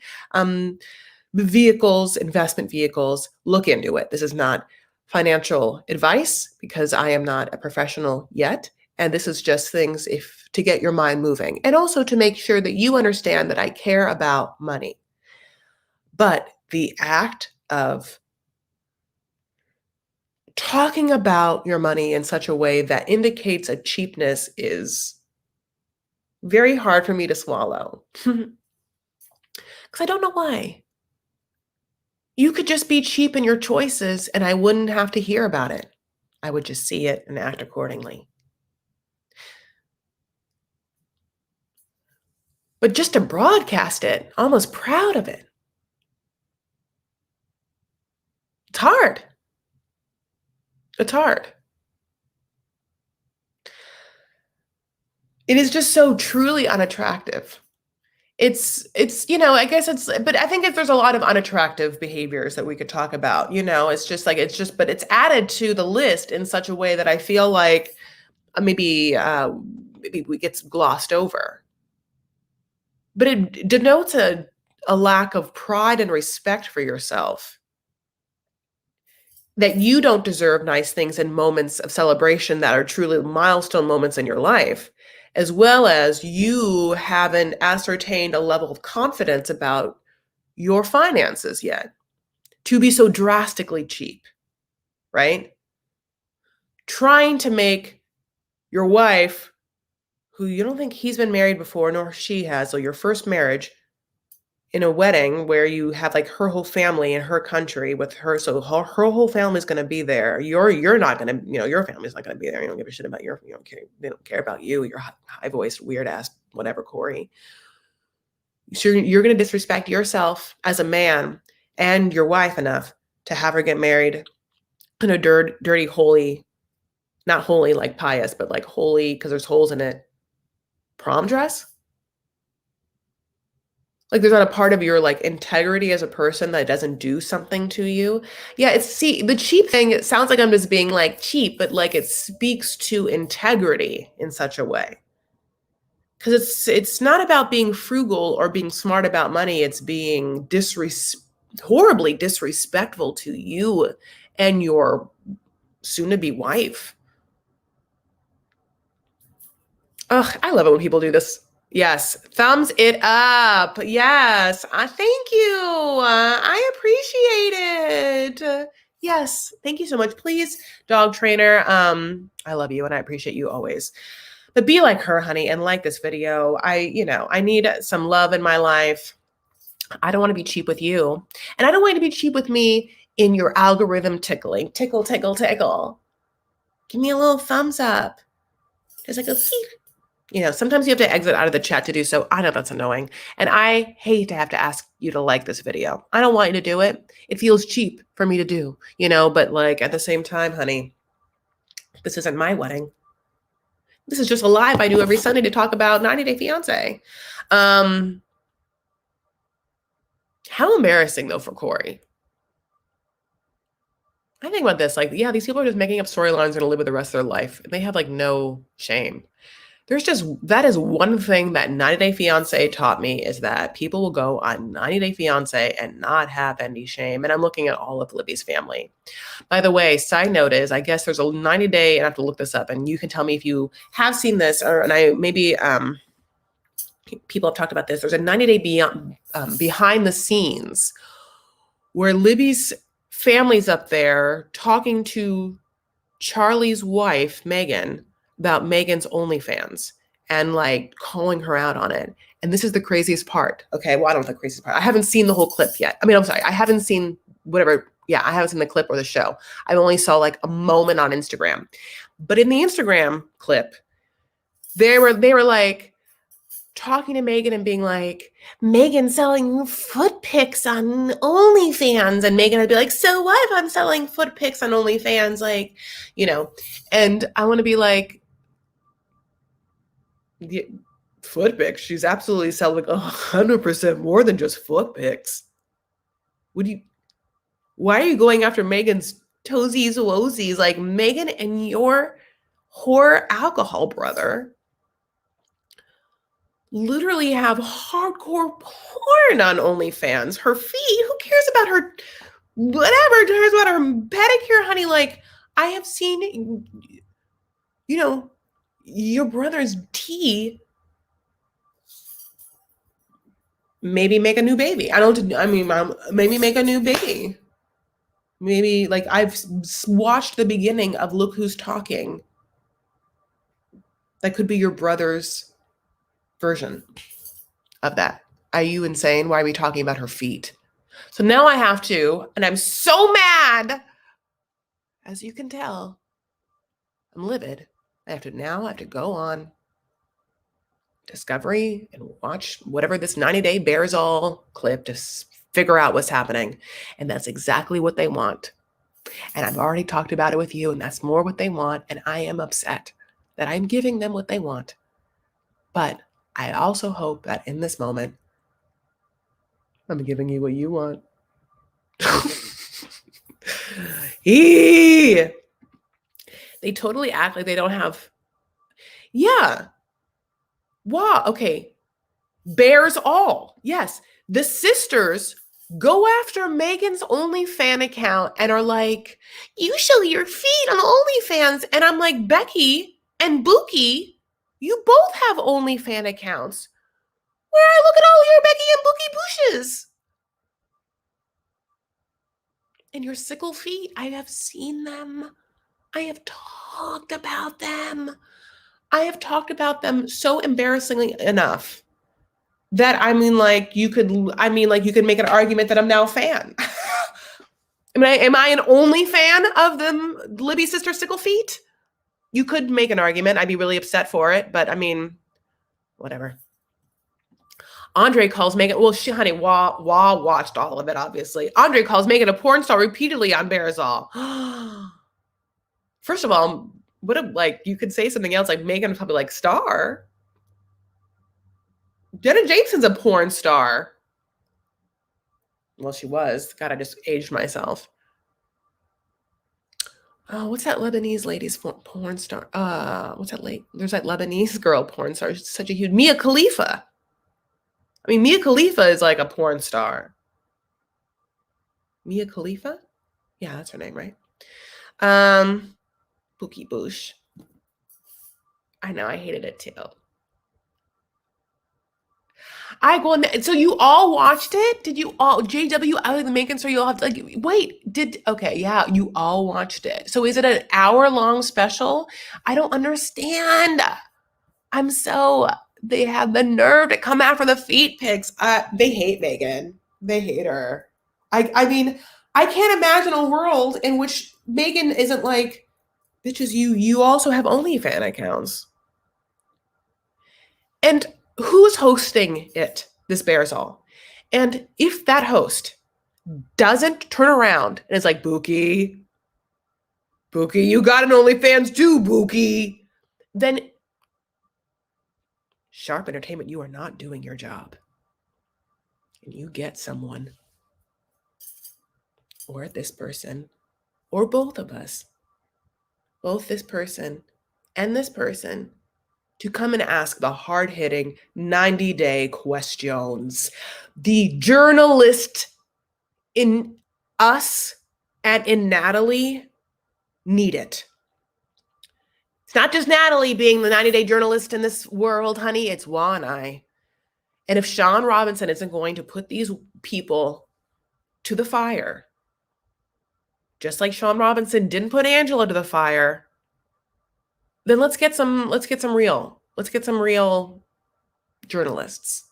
vehicles, investment vehicles. Look into it. This is not financial advice because I am not a professional yet. And this is just things to get your mind moving and also to make sure that you understand that I care about money. But the act of talking about your money in such a way that indicates a cheapness is very hard for me to swallow. Because I don't know why. You could just be cheap in your choices and I wouldn't have to hear about it. I would just see it and act accordingly. But just to broadcast it, almost proud of it. It's hard. It's hard. It is just so truly unattractive. It's, I guess but I think there's a lot of unattractive behaviors that we could talk about, but it's added to the list in such a way that I feel like maybe it gets glossed over. But it denotes a lack of pride and respect for yourself. That you don't deserve nice things and moments of celebration that are truly milestone moments in your life, as well as you haven't ascertained a level of confidence about your finances yet to be so drastically cheap, right? Trying to make your wife, who you don't think he's been married before, nor she has, so your first marriage, in a wedding where you have like her whole family in her country with her, so her whole family's going to be there. You're not going to, your family's not going to be there. You don't give a shit about they don't care about you, your high voiced, weird ass, whatever, Corey. So you're going to disrespect yourself as a man and your wife enough to have her get married in a dirty, holy Not holy like pious, but like holy because there's holes in it. Prom dress? Like, there's not a part of your, like, integrity as a person that doesn't do something to you? Yeah, see, the cheap thing, it sounds like I'm just being, like, cheap, but, like, it speaks to integrity in such a way. Because it's not about being frugal or being smart about money, it's being horribly disrespectful to you and your soon-to-be wife. Ugh, I love it when people do this. Yes, thumbs it up. Yes, thank you. I appreciate it. Yes, thank you so much. Please, dog trainer. I love you and I appreciate you always. But be like her, honey, and like this video. I need some love in my life. I don't want to be cheap with you, and I don't want you to be cheap with me in your algorithm tickling. Tickle, tickle, tickle. Give me a little thumbs up. Just like a sometimes you have to exit out of the chat to do so. I know that's annoying. And I hate to have to ask you to like this video. I don't want you to do it. It feels cheap for me to do, but like at the same time, honey, this isn't my wedding. This is just a live I do every Sunday to talk about 90 Day Fiancé. How embarrassing though for Corey. I think about this, like, yeah, these people are just making up storylines and live with the rest of their life. They have like no shame. That is one thing that 90 Day Fiancé taught me, is that people will go on 90 Day Fiancé and not have any shame. And I'm looking at all of Libby's family. By the way, side note is, I guess there's a 90 day, and I have to look this up, and you can tell me if you have seen this, people have talked about this. There's a 90 day behind the scenes where Libby's family's up there talking to Charlie's wife, Megan, about Megan's OnlyFans and like calling her out on it. And this is the craziest part. Okay, well, I don't know the craziest part. I haven't seen the whole clip yet. I mean, I'm sorry, I haven't seen whatever. Yeah, I haven't seen the clip or the show. I only saw like a moment on Instagram. But in the Instagram clip, they were like talking to Megan and being like, Megan selling foot pics on OnlyFans. And Megan would be like, so what if I'm selling foot pics on OnlyFans? Like, and I want to be like, foot pics? She's absolutely selling 100% more than just foot pics. Why are you going after Megan's toesies woesies? Like, Megan and your whore alcohol brother literally have hardcore porn on OnlyFans. Her feet, who cares about her, whatever, cares about her pedicure, honey? Like, I have seen, your brother's tea maybe make a new baby. Maybe make a new baby. Maybe, like, I've watched the beginning of Look Who's Talking. That could be your brother's version of that. Are you insane? Why are we talking about her feet? So now I have to, and I'm so mad. As you can tell, I'm livid. I have to go on Discovery and watch whatever this 90 Day Bears All clip to figure out what's happening. And that's exactly what they want. And I've already talked about it with you, and that's more what they want. And I am upset that I'm giving them what they want. But I also hope that in this moment, I'm giving you what you want. They totally act like they don't have. Yeah. Wow. Okay. Bears all. Yes. The sisters go after Megan's OnlyFans account and are like, you show your feet on OnlyFans. And I'm like, Becky and Buki, you both have OnlyFans accounts. Where I look at all your Becky and Buki bushes. And your sickle feet, I have seen them. I have talked about them. I have talked about them so embarrassingly enough that you could make an argument that I'm now a fan. Am I an only fan of the Libby sister sickle feet? You could make an argument. I'd be really upset for it, but whatever. Andre calls Megan, Wah watched all of it, obviously. Andre calls Megan a porn star repeatedly on Barazal. First of all, What a, like, you could say something else, like Megan's probably like, star? Jenna Jameson's a porn star. Well, she was. God, I just aged myself. Oh, what's that Lebanese lady's porn star? What's that late? There's that Lebanese girl porn star. She's such a huge Mia Khalifa. I mean, Mia Khalifa is like a porn star. Mia Khalifa? Yeah, that's her name, right? Bookie Boosh. I know, I hated it too. So you all watched it? Did you all, JW, I like making sure you all have to, like, wait, okay, yeah, you all watched it. So is it an hour-long special? I don't understand. They have the nerve to come after the feet pics. They hate Megan. They hate her. I mean, I can't imagine a world in which Megan isn't like, bitches, you also have OnlyFans accounts. And who's hosting it, this Bears All? And if that host doesn't turn around and is like, Bookie, you got an OnlyFans too, Bookie, then Sharp Entertainment, you are not doing your job. And you get someone, or this person, or both of us, both this person and this person, to come and ask the hard-hitting 90-day questions. The journalist in us and in Natalie need it. It's not just Natalie being the 90-day journalist in this world, honey. It's Wa and I. And if Sean Robinson isn't going to put these people to the fire, just like Sean Robinson didn't put Angela to the fire, then let's get some real journalists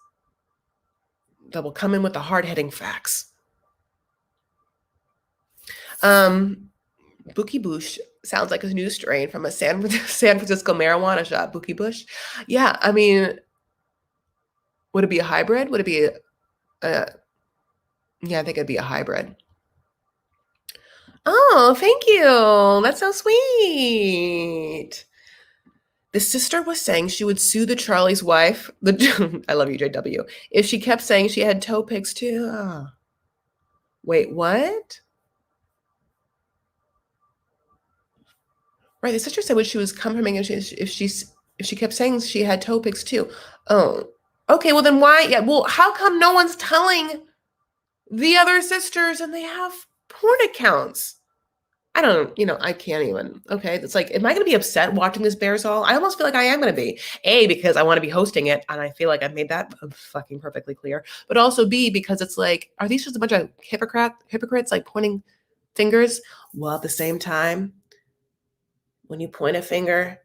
that will come in with the hard-hitting facts. Bookie Bush sounds like a new strain from a San Francisco marijuana shop. Bookie Bush. Yeah, I mean, would it be a hybrid? Would it be yeah, I think it'd be a hybrid. Oh, thank you. That's so sweet. The sister was saying she would sue the Charlie's wife. I love you, JW. If she kept saying she had toe pics too. Oh. Wait, what? Right, the sister said when she was coming, and if she kept saying she had toe pics too. Oh, okay. Well, then why? Yeah. Well, how come no one's telling the other sisters and they have porn accounts? I can't even. Okay, it's like, am I going to be upset watching this Bears All? I almost feel like I am going to be. A, because I want to be hosting it, and I feel like I've made that fucking perfectly clear. But also B, because it's like, are these just a bunch of hypocrites like pointing fingers? Well, at the same time, when you point a finger,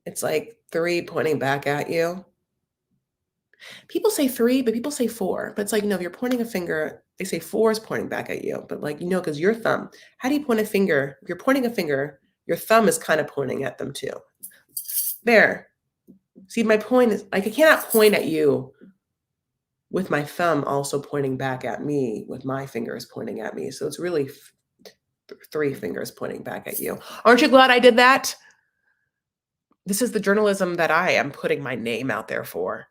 it's like 3 pointing back at you. People say 3, but people say 4. But it's like, no, if you're pointing a finger, they say 4 is pointing back at you. But like, because your thumb, how do you point a finger? If you're pointing a finger, your thumb is kind of pointing at them too. There. See, my point is, like, I cannot point at you with my thumb also pointing back at me with my fingers pointing at me. So it's really 3 fingers pointing back at you. Aren't you glad I did that? This is the journalism that I am putting my name out there for.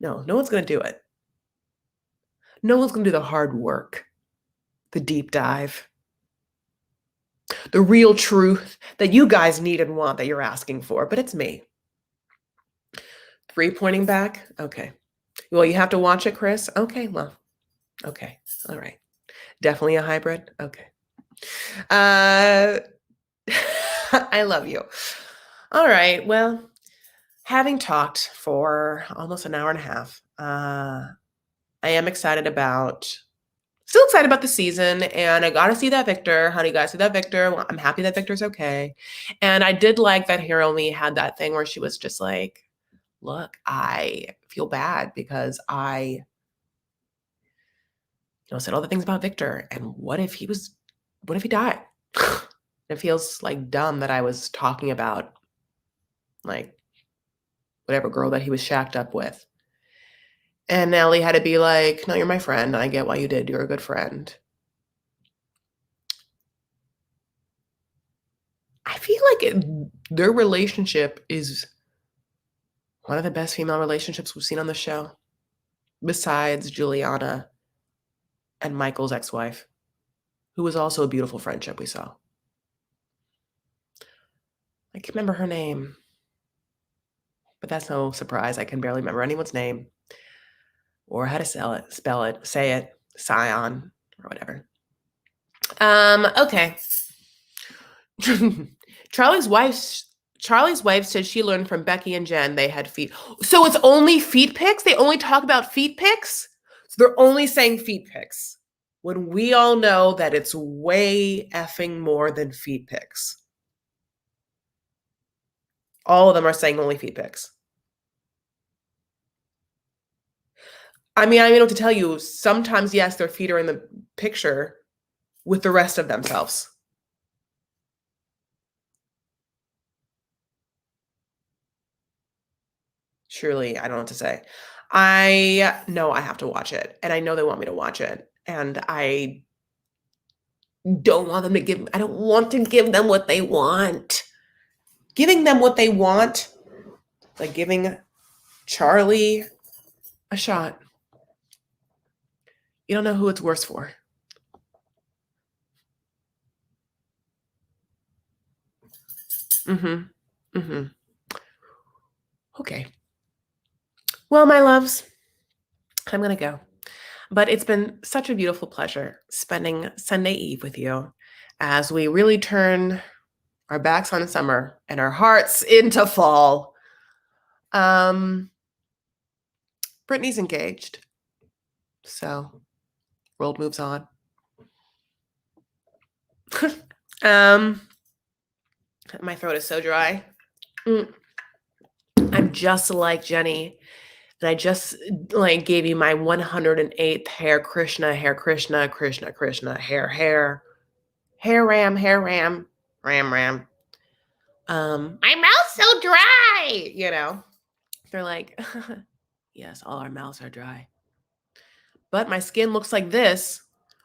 No one's going to do it. No one's going to do the hard work, the deep dive, the real truth that you guys need and want, that you're asking for, but it's me. 3 pointing back? Okay. Well, you have to watch it, Chris? Okay, well, okay. All right. Definitely a hybrid? Okay. I love you. All right. Well, having talked for almost an hour and a half, I am still excited about the season, and I got to see that Victor. Honey, got to see that Victor. Well, I'm happy that Victor's okay. And I did like that Hiromi had that thing where she was just like, look, I feel bad because I said all the things about Victor, and what if he died? It feels like dumb that I was talking about like whatever girl that he was shacked up with. And Ellie had to be like, no, you're my friend. I get why you did. You're a good friend. I feel like their relationship is one of the best female relationships we've seen on the show, besides Juliana and Michael's ex-wife, who was also a beautiful friendship we saw. I can't remember her name, but that's no surprise. I can barely remember anyone's name or how to spell it, say it, Scion, or whatever. Okay. Charlie's wife said she learned from Becky and Jen they had feet. So it's only feet pics? They only talk about feet pics? So they're only saying feet pics when we all know that it's way effing more than feet pics. All of them are saying only feet pics. I mean, I don't know what to tell you. Sometimes, yes, their feet are in the picture with the rest of themselves. Truly, I don't know what to say. I know I have to watch it, and I know they want me to watch it, and I don't want to give them what they want. Giving them what they want, like giving Charlie a shot. You don't know who it's worse for. Okay. Well, my loves, I'm going to go. But it's been such a beautiful pleasure spending Sunday Eve with you as we really turn our backs on summer and our hearts into fall. Brittany's engaged, so world moves on. My throat is so dry. I'm just like Jenny. And I just gave you my 108th Hare Krishna, Krishna, Krishna, Hare Ram, Ram. My mouth's so dry, They're like, yes, all our mouths are dry. But my skin looks like this.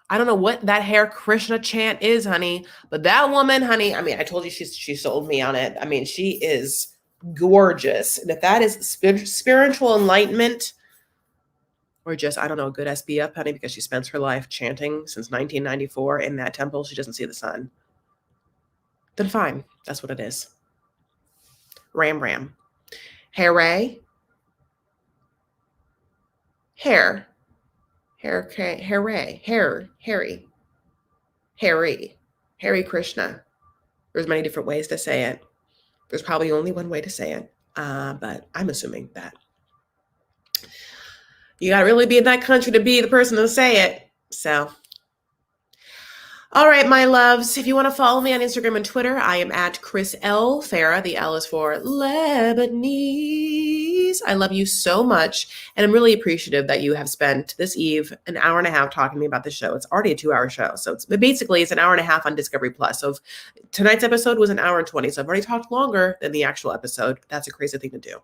I don't know what that Hare Krishna chant is, honey. But that woman, honey, I mean, I told you she sold me on it. I mean, she is gorgeous. And if that is spiritual enlightenment or just, I don't know, good SBF, honey, because she spends her life chanting since 1994 in that temple, she doesn't see the sun, then fine. That's what it is. Ram. Hare. Hare Krishna. There's many different ways to say it. There's probably only one way to say it, but I'm assuming that you gotta really be in that country to be the person to say it. So, all right, my loves. If you want to follow me on Instagram and Twitter, I am at Chris L. Farah. The L is for Lebanese. I love you so much, and I'm really appreciative that you have spent this eve an hour and a half talking to me about the show. It's already a 2-hour show, so it's an hour and a half on Discovery Plus. So tonight's episode was an hour and 20, so I've already talked longer than the actual episode. That's a crazy thing to do,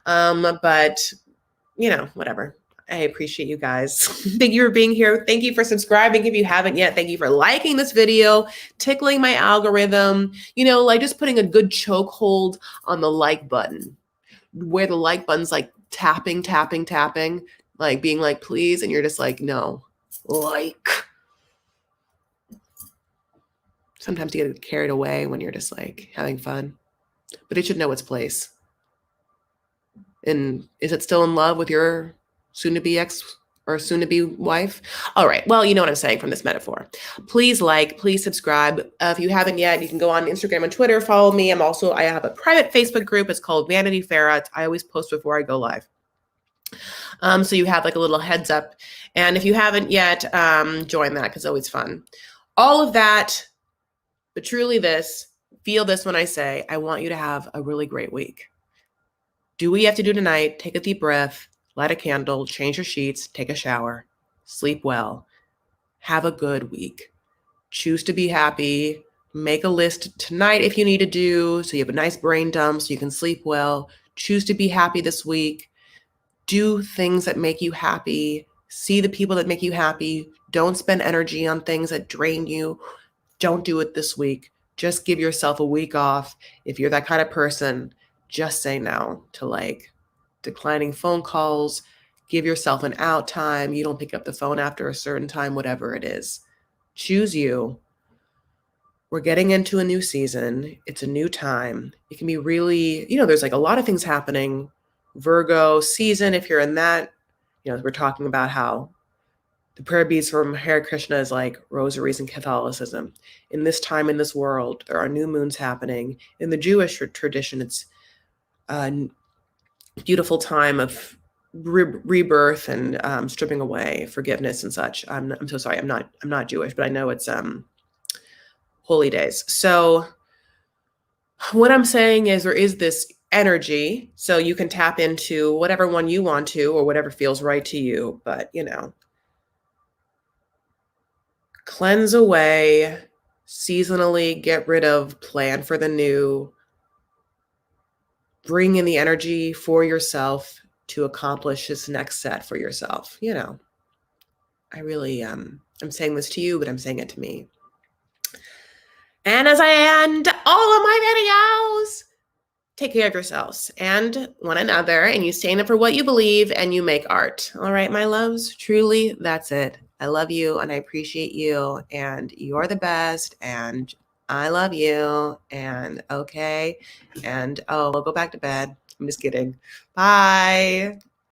but whatever. I appreciate you guys. Thank you for being here. Thank you for subscribing if you haven't yet. Thank you for liking this video, tickling my algorithm, just putting a good chokehold on the like button, where the like button's like tapping, like being like, please. And you're just like, no, like. Sometimes you get carried away when you're just like having fun, but it should know its place. And is it still in love with your soon-to-be ex or soon-to-be wife? All right. Well, you know what I'm saying from this metaphor. Please please subscribe. If you haven't yet, you can go on Instagram and Twitter, follow me. I have a private Facebook group. It's called Vanity Farah. I always post before I go live. So you have like a little heads up. And if you haven't yet, join that because it's always fun. All of that, but truly feel this when I say, I want you to have a really great week. Do what you have to do tonight. Take a deep breath. Light a candle, change your sheets, take a shower, sleep well, have a good week. Choose to be happy. Make a list tonight if you need to do, so you have a nice brain dump so you can sleep well. Choose to be happy this week. Do things that make you happy. See the people that make you happy. Don't spend energy on things that drain you. Don't do it this week. Just give yourself a week off. If you're that kind of person, just say no to like declining phone calls. Give yourself an out time. You don't pick up the phone after a certain time, whatever it is. Choose you. We're getting into a new season. It's a new time. It can be really, there's like a lot of things happening. Virgo season, if you're in that, we're talking about how the prayer beads from Hare Krishna is like rosaries in Catholicism. In this time, in this world, there are new moons happening. In the Jewish tradition, it's a beautiful time of rebirth and stripping away forgiveness and such. I'm so sorry. I'm not Jewish, but I know it's holy days. So what I'm saying is there is this energy, so you can tap into whatever one you want to or whatever feels right to you. But, cleanse away, seasonally get rid of, plan for the new, bring in the energy for yourself to accomplish this next set for yourself. I really, I'm saying this to you, but I'm saying it to me. And as I end all of my videos, take care of yourselves and one another, and you stand up for what you believe and you make art. All right, my loves, truly, that's it. I love you and I appreciate you and you're the best and I love you and okay. And we'll go back to bed. I'm just kidding. Bye.